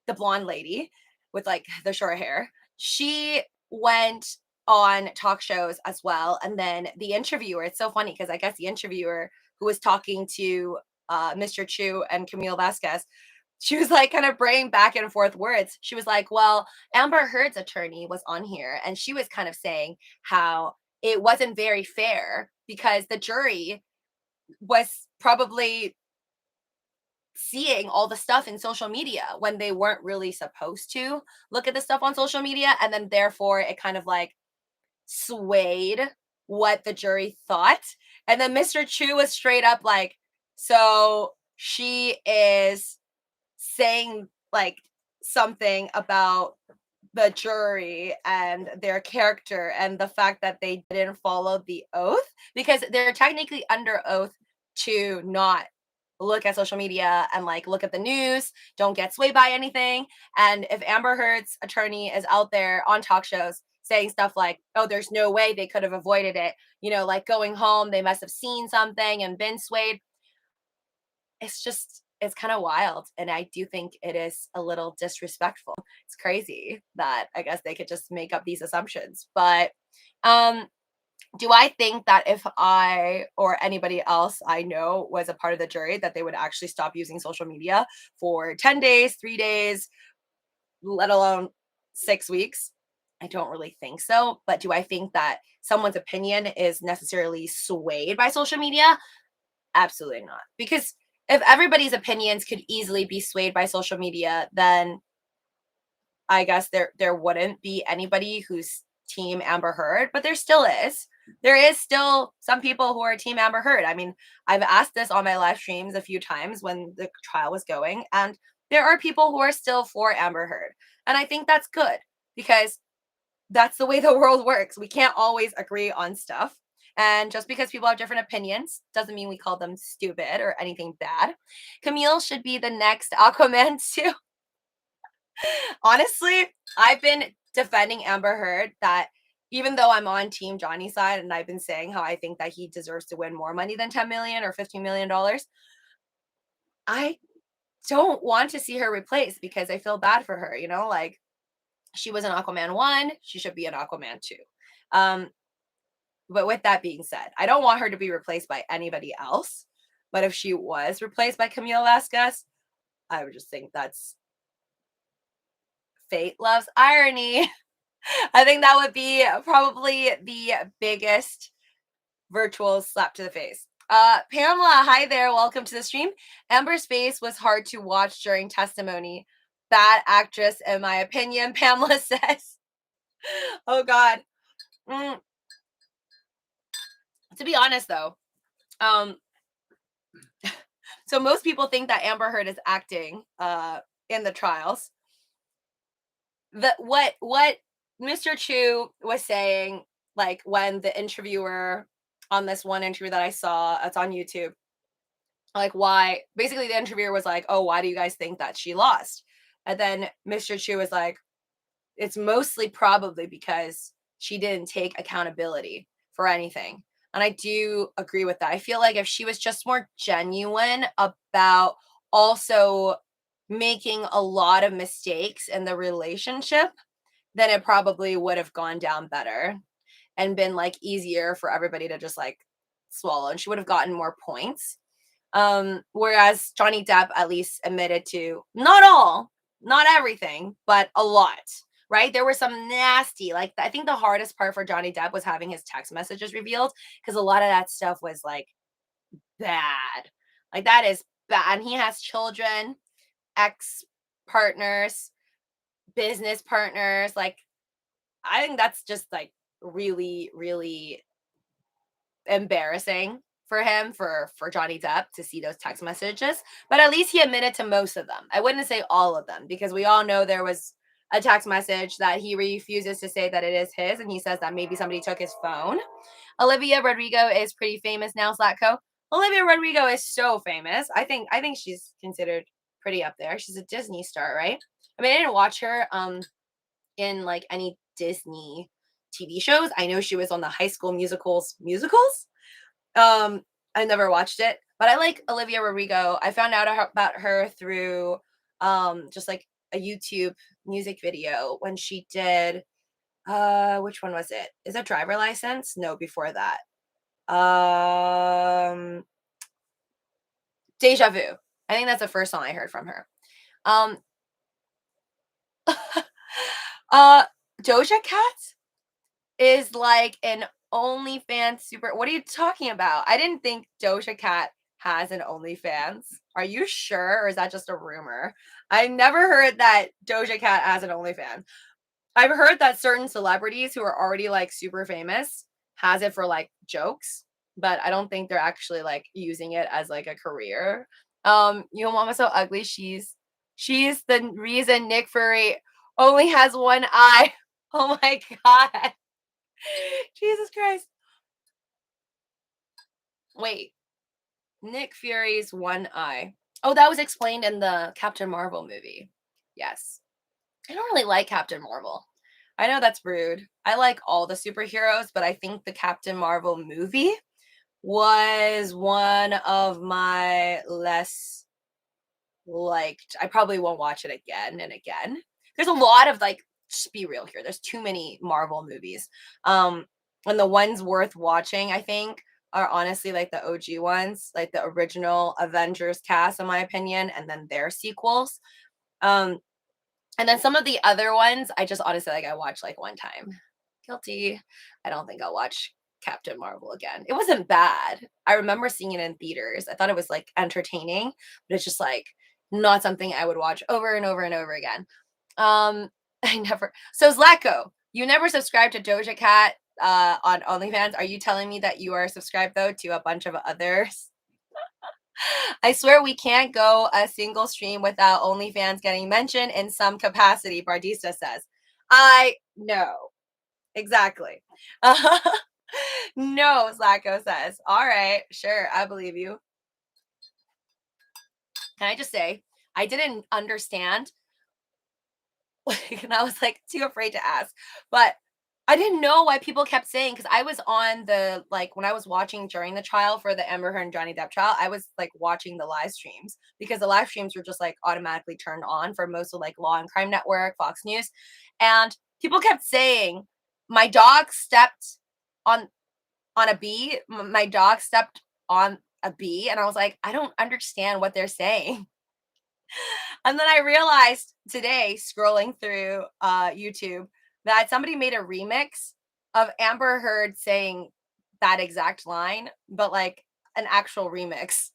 the blonde lady with like the short hair, she went on talk shows as well. And then the interviewer, it's so funny because I guess the interviewer who was talking to Mr. Chu and Camille Vasquez, she was like kind of bringing back and forth words. She was like, well, Amber Heard's attorney was on here and she was kind of saying how it wasn't very fair because the jury was probably seeing all the stuff in social media when they weren't really supposed to look at the stuff on social media, and then therefore it kind of like swayed what the jury thought. And then Mr. Chu was straight up like, so she is saying like something about the jury and their character and the fact that they didn't follow the oath, because they're technically under oath to not look at social media and like look at the news, don't get swayed by anything. And if Amber Heard's attorney is out there on talk shows saying stuff like, oh, there's no way they could have avoided it, you know, like going home, they must have seen something and been swayed. It's just, it's kind of wild. And I do think it is a little disrespectful. It's crazy that I guess they could just make up these assumptions. But um do I think that if I or anybody else I know was a part of the jury, that they would actually stop using social media for 10 days, 3 days, let alone 6 weeks? I don't really think so. But do I think that someone's opinion is necessarily swayed by social media? Absolutely not. Because if everybody's opinions could easily be swayed by social media, then I guess there wouldn't be anybody who's team Amber Heard, but there still is. There is still some people who are team Amber Heard. I mean, I've asked this on my live streams a few times when the trial was going, and there are people who are still for Amber Heard. And I think that's good because that's the way the world works. We can't always agree on stuff. And just because people have different opinions doesn't mean we call them stupid or anything bad. Camille should be the next Aquaman too. Honestly, I've been defending Amber Heard that even though I'm on Team Johnny's side and I've been saying how I think that he deserves to win more money than 10 million or $15 million, I don't want to see her replaced because I feel bad for her, you know, like she was an Aquaman 1, she should be an Aquaman 2. Um, but with that being said, I don't want her to be replaced by anybody else. But if she was replaced by Camille Vasquez, I would just think that's fate loves irony. I think that would be probably the biggest virtual slap to the face. Pamela, hi there. Welcome to the stream. Amber's face was hard to watch during testimony. Bad actress, in my opinion, Pamela says. Oh, God. Mm. To be honest, though, um, so most people think that Amber Heard is acting in the trials. What Mr. Chu was saying, like when the interviewer on this one interview that I saw, it's on YouTube, like why basically the interviewer was like, oh, why do you guys think that she lost? And then Mr. Chu was like, it's mostly probably because she didn't take accountability for anything. And I do agree with that. I feel like if she was just more genuine about also making a lot of mistakes in the relationship, then it probably would have gone down better and been like easier for everybody to just like swallow, and she would have gotten more points. Whereas Johnny Depp at least admitted to not all, not everything, but a lot, right? There were some nasty, like I think the hardest part for Johnny Depp was having his text messages revealed because a lot of that stuff was like bad. Like that is bad. And he has children, ex partners, business partners. Like I think that's just like really, really embarrassing for him, for Johnny Depp to see those text messages. But at least he admitted to most of them. I wouldn't say all of them because we all know there was a text message that he refuses to say that it is his, and he says that maybe somebody took his phone. Olivia Rodrigo is pretty famous now, Slatko. Olivia Rodrigo is so famous. I think she's considered pretty up there. She's a Disney star, right? I mean, I didn't watch her in like any Disney TV shows. I know she was on the High School musicals. I never watched it, but I like Olivia Rodrigo. I found out about her through just like a YouTube music video when she did which one was it? Is it Driver License? No, before that. Deja Vu. I think that's the first song I heard from her. Um Doja Cat is like an OnlyFans super. What are you talking about? I didn't think Doja Cat has an OnlyFans. Are you sure, or is that just a rumor? I never heard that Doja Cat has an OnlyFans. I've heard that certain celebrities who are already like super famous has it for like jokes, but I don't think they're actually like using it as like a career. You know, Mama So Ugly. She's the reason Nick Fury only has one eye. Oh my god. Jesus Christ. Wait. Nick Fury's one eye. Oh, that was explained in the Captain Marvel movie. Yes. I don't really like Captain Marvel. I know that's rude. I like all the superheroes, but I think the Captain Marvel movie was one of my less liked. I probably won't watch it again and again. There's a lot of like, just be real here. There's too many Marvel movies. And the ones worth watching, I think, are honestly like the OG ones, like the original Avengers cast, in my opinion, and then their sequels. Um, and then some of the other ones, I just honestly like I watched like one time. Guilty. I don't think I'll watch Captain Marvel again. It wasn't bad. I remember seeing it in theaters. I thought it was like entertaining, but it's just like not something I would watch over and over and over again. I never. So Zlatko, you never subscribed to Doja Cat on OnlyFans. Are you telling me that you are subscribed though to a bunch of others? I swear we can't go a single stream without OnlyFans getting mentioned in some capacity, Bardista says. I know. Exactly. No, Zlatko says. All right, sure, I believe you. Can I just say, I didn't understand, and I was like too afraid to ask, but I didn't know why people kept saying, because I was on the, like, when I was watching during the trial for the Amber Heard and Johnny Depp trial, I was like watching the live streams because the live streams were just like automatically turned on for most of like Law and Crime Network, Fox News, and people kept saying my dog stepped on a bee. My dog stepped on a bee, and I was like, I don't understand what they're saying. And then I realized today, scrolling through YouTube, that somebody made a remix of Amber Heard saying that exact line, but like an actual remix.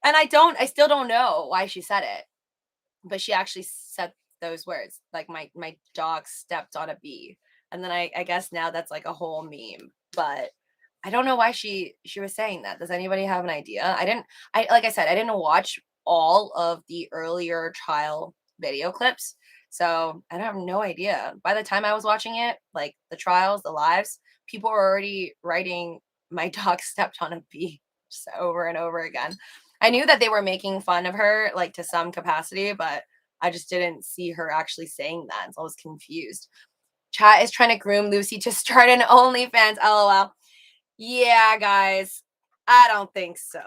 And I still don't know why she said it, but she actually said those words, like my dog stepped on a bee. And then I guess now that's like a whole meme, but I don't know why she was saying that. Does anybody have an idea? I like I said, I didn't watch all of the earlier trial video clips. So I have no idea. By the time I was watching it, like the trials, the lives, people were already writing my dog stepped on a bee just over and over again. I knew that they were making fun of her like to some capacity, but I just didn't see her actually saying that. So I was confused. Chat is trying to groom Lucy to start an OnlyFans. LOL. Yeah, guys, I don't think so.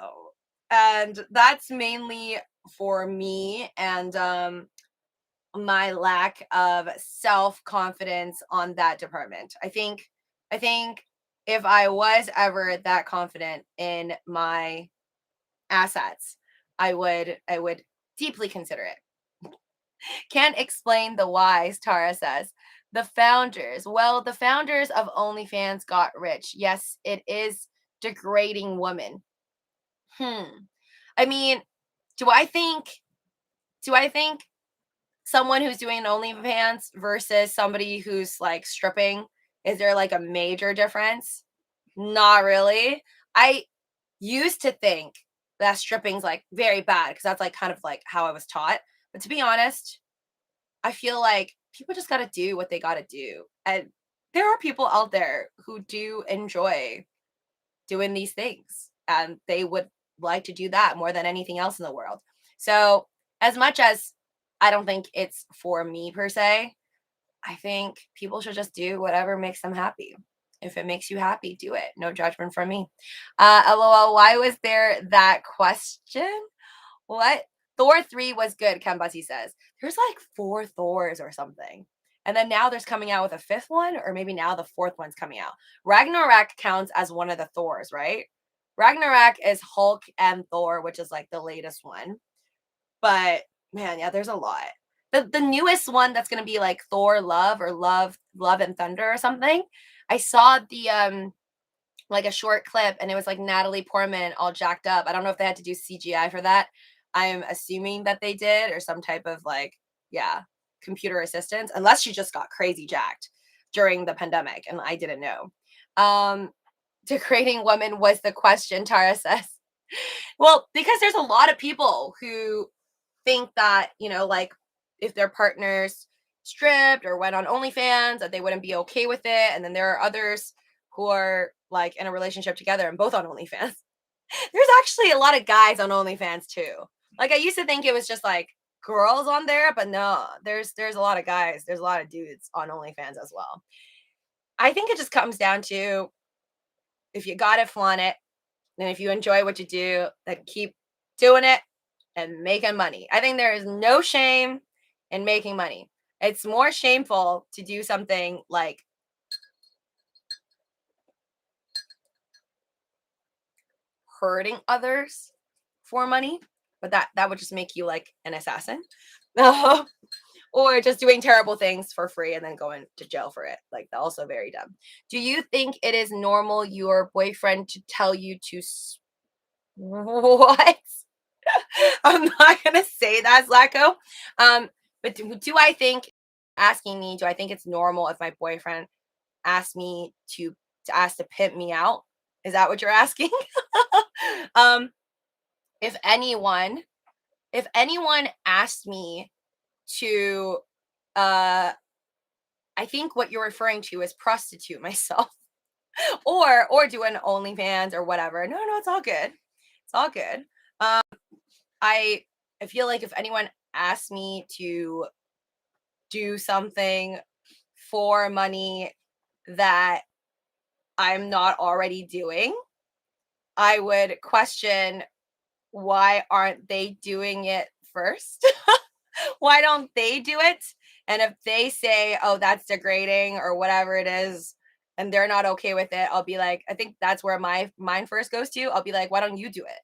And that's mainly for me and my lack of self-confidence on that department. I think if I was ever that confident in my assets, I would deeply consider it. Can't explain the whys, Tara says. The founders. Well, the founders of OnlyFans got rich. Yes, it is degrading women. I mean, do I think do I think someone who's doing OnlyFans versus somebody who's like stripping, is there like a major difference? Not really. I used to think that stripping's like very bad because that's like kind of like how I was taught. But to be honest, I feel like people just got to do what they got to do. And there are people out there who do enjoy doing these things and they would like to do that more than anything else in the world. So, as much as I don't think it's for me per se, I think people should just do whatever makes them happy. If it makes you happy, do it. No judgment from me. LOL, why was there that question? What? Thor 3 was good, Kambasi says. There's like 4 Thors or something. And then now there's coming out with a 5th one, or maybe now the 4th one's coming out. Ragnarok counts as one of the Thors, right? Ragnarok is Hulk and Thor, which is like the latest one. But man, yeah, there's a lot. The newest one that's gonna be like Thor Love or Love and Thunder or something. I saw the like a short clip and it was like Natalie Portman all jacked up. I don't know if they had to do CGI for that. I'm assuming that they did, or some type of like, yeah, computer assistance, unless she just got crazy jacked during the pandemic and I didn't know. Degrading women was the question, Tara says. Well, because there's a lot of people who think that, like if their partners stripped or went on OnlyFans, that they wouldn't be okay with it. And then there are others who are like in a relationship together and both on OnlyFans. There's actually a lot of guys on OnlyFans too. Like I used to think it was just like girls on there, but no, there's a lot of guys. There's a lot of dudes on OnlyFans as well. I think it just comes down to if you got it, flaunt it. And if you enjoy what you do, then keep doing it and making money. I think there is no shame in making money. It's more shameful to do something like hurting others for money, but that would just make you like an assassin. Or just doing terrible things for free and then going to jail for it. Like, also very dumb. Do you think it is normal your boyfriend to tell you to what? I'm not gonna say that, Zlako. But do I think asking me, do I think it's normal if my boyfriend asks me to ask to pimp me out? Is that what you're asking? um, if anyone asked me to I think what you're referring to is prostitute myself or do an OnlyFans or whatever. No, it's all good. It's all good. I feel like if anyone asked me to do something for money that I'm not already doing, I would question why aren't they doing it first? Why don't they do it? And if they say, oh, that's degrading or whatever it is, and they're not okay with it, I'll be like, I think that's where my mind first goes to. I'll be like, why don't you do it?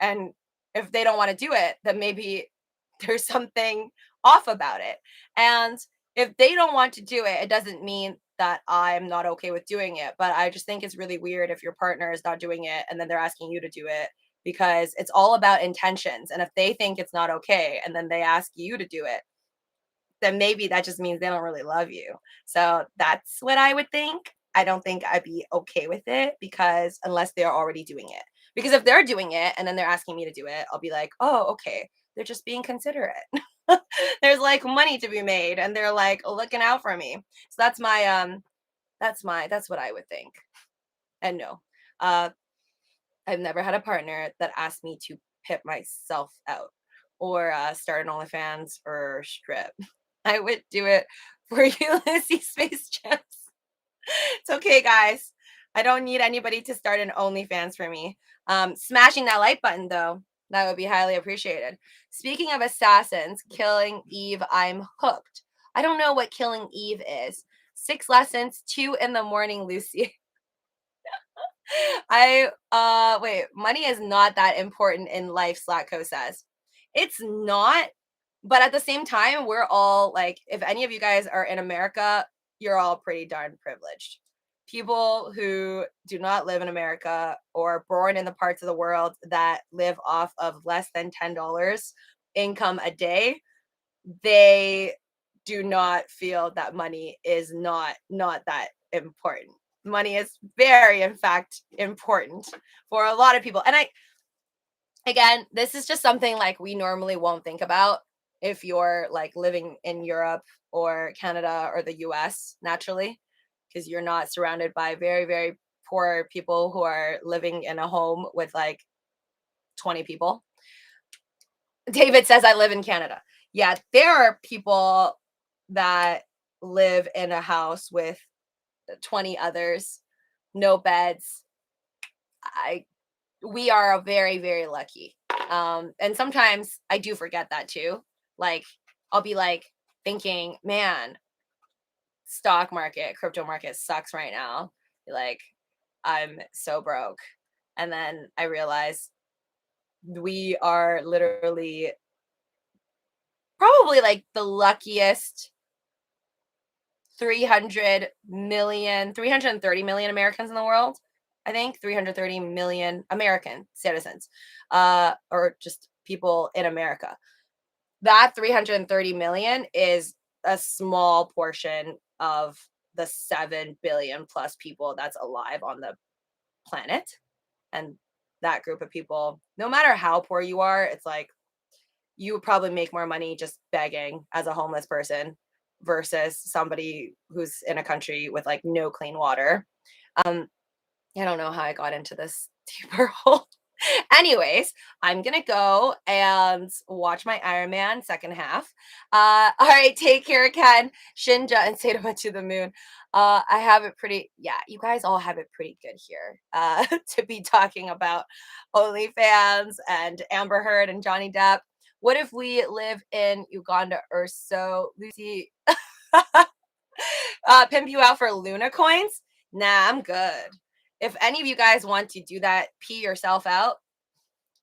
And if they don't want to do it, then maybe there's something off about it. And if they don't want to do it, it doesn't mean that I'm not okay with doing it. But I just think it's really weird if your partner is not doing it and then they're asking you to do it, because it's all about intentions. And if they think it's not okay and then they ask you to do it, then maybe that just means they don't really love you. So that's what I would think. I don't think I'd be okay with it, because unless they're already doing it. Because if they're doing it and then they're asking me to do it, I'll be like, oh, okay. They're just being considerate. There's like money to be made and they're like looking out for me. So that's what I would think. And no. I've never had a partner that asked me to pimp myself out or start an OnlyFans or strip. I would do it for Ulysses Space Gems. It's okay, guys. I don't need anybody to start an OnlyFans for me. Smashing that like button, though, that would be highly appreciated. Speaking of assassins, killing Eve, I'm hooked. I don't know what killing Eve is. 6 lessons, 2 in the morning, Lucy. Wait, money is not that important in life, Slatko says. It's not, but at the same time, we're all like, if any of you guys are in America, you're all pretty darn privileged. People who do not live in America or born in the parts of the world that live off of less than $10 income a day, they do not feel that money is not that important. Money is very, in fact, important for a lot of people. And again, this is just something like we normally won't think about if you're like living in Europe or Canada or the US naturally, because you're not surrounded by very, very poor people who are living in a home with like 20 people. David says, I live in Canada. Yeah, there are people that live in a house with 20 others, no beds. We are very, very lucky. And sometimes I do forget that too. Like, I'll be like thinking, man, stock market, crypto market sucks right now. Like, I'm so broke. And then I realize we are literally probably like the luckiest 330 million Americans in the world. I think 330 million American citizens, or just people in America. That 330 million is a small portion of the 7 billion plus people that's alive on the planet. And that group of people, no matter how poor you are, it's like you would probably make more money just begging as a homeless person versus somebody who's in a country with like no clean water. Um, I don't know how I got into this deeper hole. Anyways, I'm gonna go and watch my Iron Man second half. All right, take care, Ken, Shinja, and Saitama to the moon. I have it pretty, yeah, you guys all have it pretty good here. To be talking about OnlyFans and Amber Heard and Johnny Depp. What if we live in Uganda or so? Lucy, pimp you out for Luna coins? Nah, I'm good. If any of you guys want to do that, pee yourself out.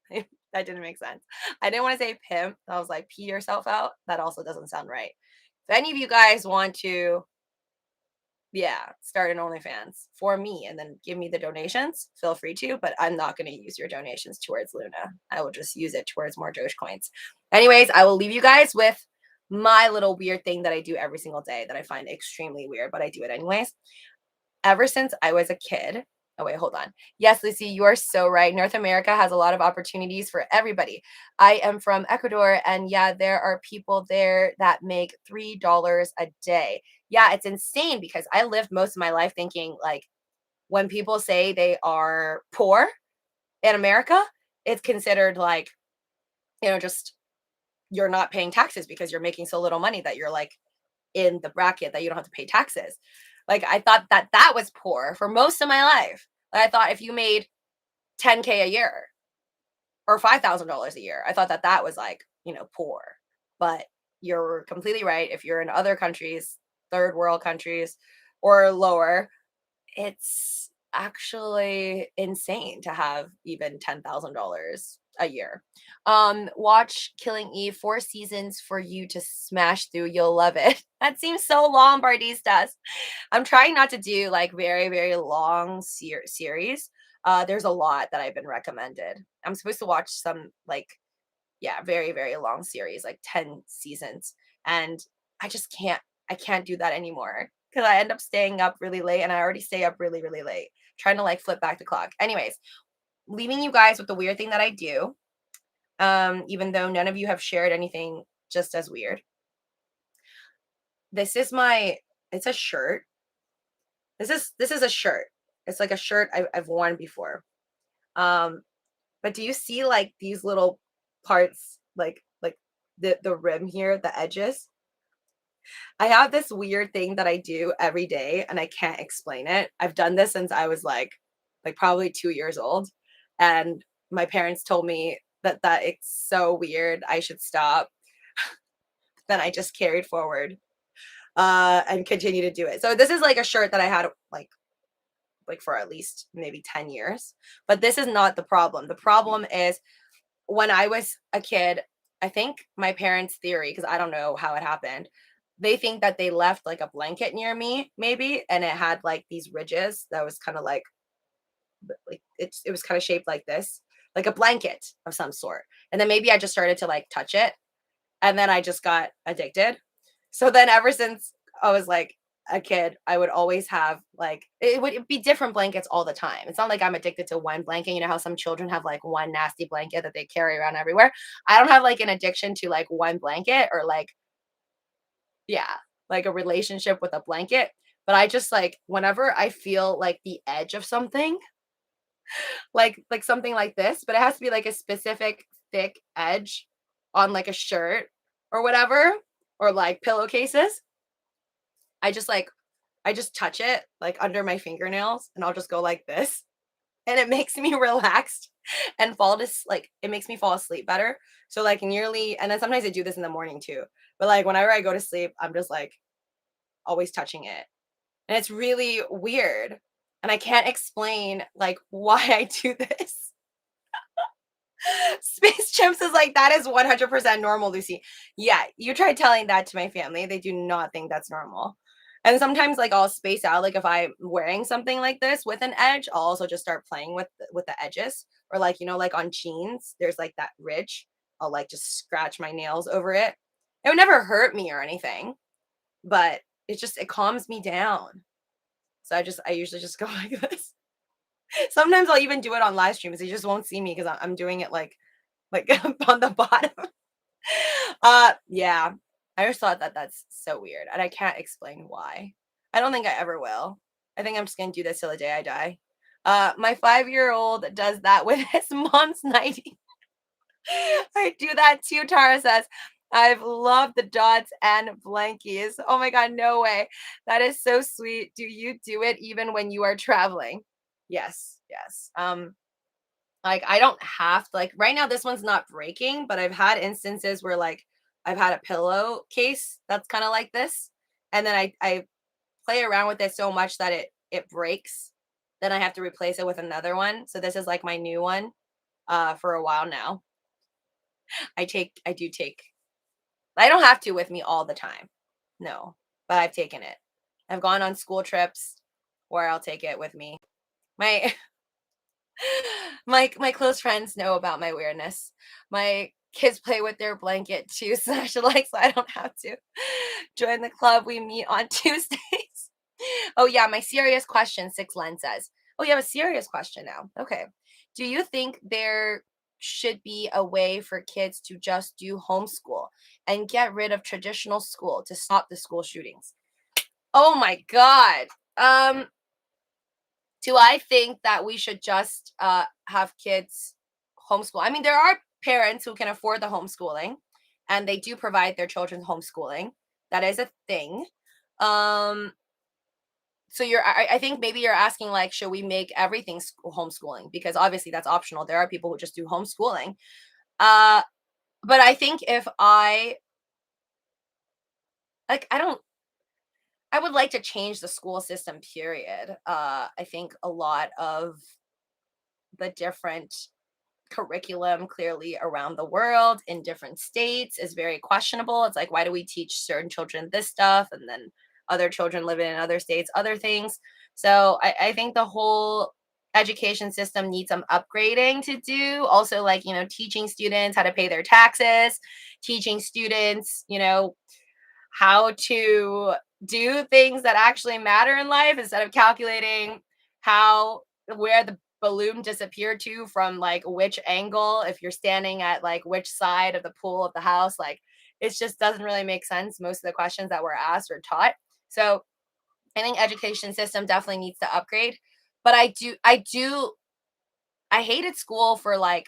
That didn't make sense. I didn't want to say pimp. I was like, pee yourself out. That also doesn't sound right. If any of you guys want to, yeah, start an OnlyFans for me and then give me the donations, feel free to, but I'm not going to use your donations towards Luna. I will just use it towards more Doge coins. Anyways, I will leave you guys with my little weird thing that I do every single day that I find extremely weird, but I do it anyways. Ever since I was a kid, oh wait, hold on. Yes, Lucy, you are so right. North America has a lot of opportunities for everybody. I am from Ecuador, and yeah, there are people there that make $3 a day. Yeah, it's insane because I lived most of my life thinking like when people say they are poor in America, it's considered like, just you're not paying taxes because you're making so little money that you're like in the bracket that you don't have to pay taxes. Like I thought that that was poor for most of my life. Like, I thought if you made 10K a year or $5,000 a year, I thought that that was like, poor. But you're completely right. If you're in other countries, third world countries or lower, it's actually insane to have even $10,000 a year. Watch Killing Eve, 4 seasons for you to smash through. You'll love it. That seems so long, Bardistas. I'm trying not to do like very, very long series. There's a lot that I've been recommended. I'm supposed to watch some like, yeah, very, very long series, like 10 seasons. And I can't do that anymore because I end up staying up really late and I already stay up really, really late trying to like flip back the clock. Anyways, leaving you guys with the weird thing that I do. Even though none of you have shared anything just as weird. This is it's a shirt. This is a shirt. It's like a shirt I've worn before. But do you see like these little parts, like the rim here, the edges? I have this weird thing that I do every day and I can't explain it. I've done this since I was like probably 2 years old. And my parents told me that it's so weird. I should stop. Then I just carried forward and continue to do it. So this is like a shirt that I had like for at least maybe 10 years. But this is not the problem. The problem is when I was a kid, I think my parents' theory, because I don't know how it happened, they think that they left like a blanket near me, maybe, and it had like these ridges that was kind of like it was kind of shaped like this, like a blanket of some sort. And then maybe I just started to like touch it, and then I just got addicted. So then ever since I was like a kid, I would always have like it would be different blankets all the time. It's not like I'm addicted to one blanket. You know how some children have like one nasty blanket that they carry around everywhere. I don't have like an addiction to like one blanket or like, yeah, like a relationship with a blanket. But I just like whenever I feel like the edge of something, like something like this, but it has to be like a specific thick edge on like a shirt or whatever, or like pillowcases. I just touch it like under my fingernails and I'll just go like this. And it makes me relaxed and it makes me fall asleep better. So like nearly, and then sometimes I do this in the morning too. But like whenever I go to sleep, I'm just like always touching it. And it's really weird. And I can't explain like why I do this. Space Chimps is like, that is 100% normal, Lucy. Yeah, you try telling that to my family. They do not think that's normal. And sometimes like I'll space out, like if I'm wearing something like this with an edge, I'll also just start playing with the edges. Or like, like on jeans, there's like that ridge. I'll like just scratch my nails over it. It would never hurt me or anything, but it calms me down. So I usually just go like this. Sometimes I'll even do it on live streams. They just won't see me because I'm doing it like on the bottom. Yeah. I just thought that that's so weird, and I can't explain why. I don't think I ever will. I think I'm just gonna do this till the day I die. My 5-year-old does that with his mom's nightie. I do that too, Tara says. I've loved the dots and blankies. Oh my god, no way. That is so sweet. Do you do it even when you are traveling? Yes, yes. Like I don't have to, like right now this one's not breaking, but I've had instances where like I've had a pillow case that's kind of like this, and then I play around with it so much that it breaks. Then I have to replace it with another one. So this is like my new one for a while now. I do take, I don't have to with me all the time. No, but I've taken it. I've gone on school trips where I'll take it with me. My my close friends know about my weirdness. My kids play with their blanket too, so I should like so I don't have to join the club. We meet on Tuesdays. Oh yeah, my serious question, Six Len says. Oh, you have a serious question now. Okay. Do you think there should be a way for kids to just do homeschool and get rid of traditional school to stop the school shootings? Oh my God. Um, do I think that we should just have kids homeschool? I mean, there are parents who can afford the homeschooling and they do provide their children homeschooling. That is a thing. Um, so I think maybe you're asking like, should we make everything homeschooling? Because obviously that's optional. There are people who just do homeschooling. Uh, but I think if I don't, I would like to change the school system, period. I think a lot of the different curriculum clearly around the world in different states is very questionable. It's like, why do we teach certain children this stuff and then other children living in other states, other things? So I think the whole education system needs some upgrading to do. Also, like, teaching students how to pay their taxes, teaching students, how to do things that actually matter in life instead of calculating where the balloon disappeared to from like which angle, if you're standing at like which side of the pool of the house. Like it just doesn't really make sense, most of the questions that were asked or taught. So I think education system definitely needs to upgrade. But I hated school for like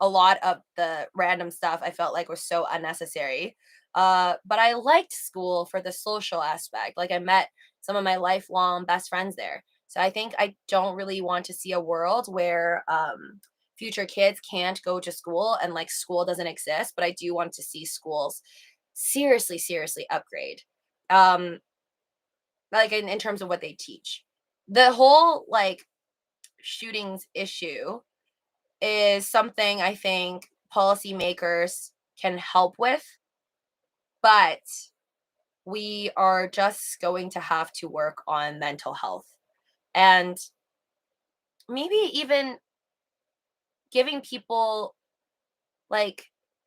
a lot of the random stuff I felt like was so unnecessary. But I liked school for the social aspect. Like I met some of my lifelong best friends there. So I think I don't really want to see a world where future kids can't go to school and like school doesn't exist. But I do want to see schools seriously, seriously upgrade. Um, like in terms of what they teach. The whole like shootings issue is something I think policymakers can help with, but we are just going to have to work on mental health and maybe even giving people like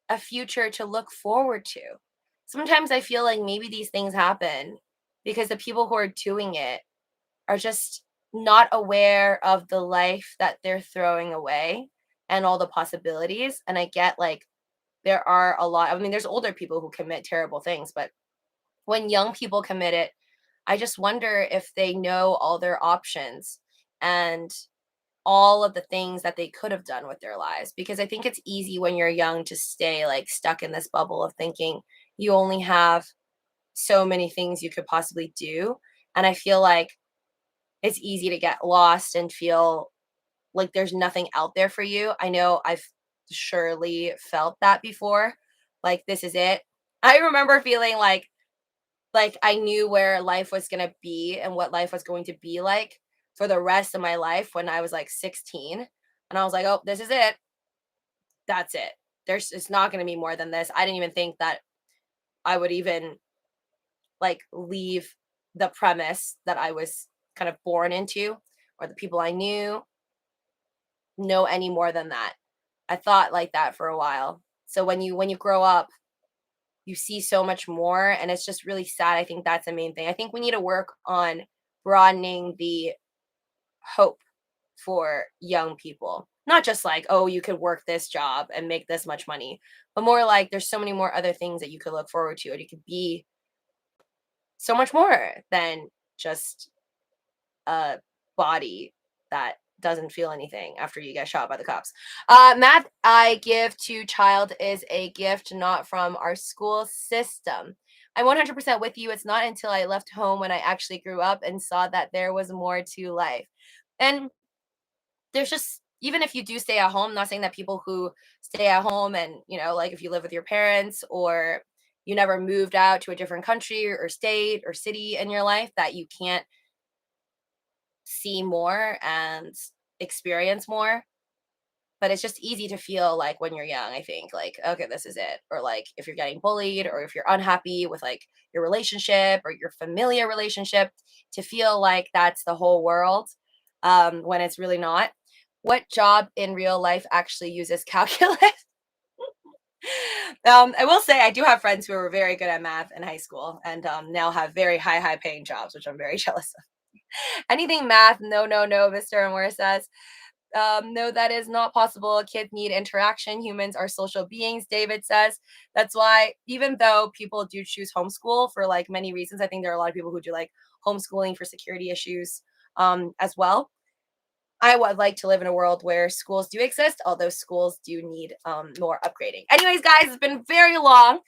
a future to look forward to. Sometimes I feel like maybe these things happen because the people who are doing it are just not aware of the life that they're throwing away and all the possibilities. And I get like there are a lot, I mean, there's older people who commit terrible things, but when young people commit it, I just wonder if they know all their options and all of the things that they could have done with their lives. Because I think it's easy when you're young to stay like stuck in this bubble of thinking you only have so many things you could possibly do. And I feel like it's easy to get lost and feel like there's nothing out there for you. I know I've surely felt that before. Like this is it. I remember feeling like I knew where life was going to be and what life was going to be like for the rest of my life when I was like 16. And I was like, "Oh, this is it. That's it. It's not going to be more than this." I didn't even think that I would even like leave the premise that I was kind of born into or the people I knew know any more than that. I thought like that for a while. So when you grow up, you see so much more and it's just really sad. I think that's the main thing. I think we need to work on broadening the hope for young people Not just like, oh, you could work this job and make this much money, but more like there's so many more other things that you could look forward to, and you could be so much more than just a body that doesn't feel anything after you get shot by the cops. Math I give to child is a gift, not from our school system. I'm 100% with you. It's not until I left home when I actually grew up and saw that there was more to life. And there's just, even if you do stay at home, I'm not saying that people who stay at home and, like if you live with your parents or you never moved out to a different country or state or city in your life, that you can't see more and experience more. But it's just easy to feel like when you're young, I think, like, okay, this is it. Or like if you're getting bullied or if you're unhappy with like your relationship or your familiar relationship, to feel like that's the whole world, when it's really not. What job in real life actually uses calculus? I will say I do have friends who were very good at math in high school and now have very high paying jobs, which I'm very jealous of. Anything math? No, no, no, Mr. Amor says. No, that is not possible. Kids need interaction. Humans are social beings, David says. That's why, even though people do choose homeschool for like many reasons, I think there are a lot of people who do like homeschooling for security issues as well. I would like to live in a world where schools do exist, although schools do need more upgrading. Anyways, guys, it's been very long.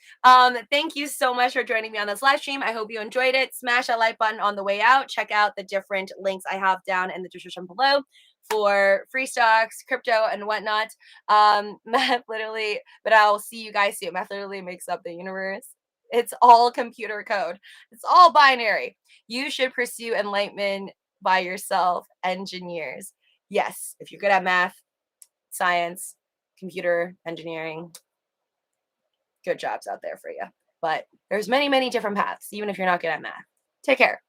Thank you so much for joining me on this live stream. I hope you enjoyed it. Smash that like button on the way out. Check out the different links I have down in the description below for free stocks, crypto, and whatnot. Math literally, but I'll see you guys soon. Math literally makes up the universe. It's all computer code. It's all binary. You should pursue enlightenment by yourself, engineers. Yes, if you're good at math, science, computer engineering, good jobs out there for you. But there's many different paths, even if you're not good at math. Take care.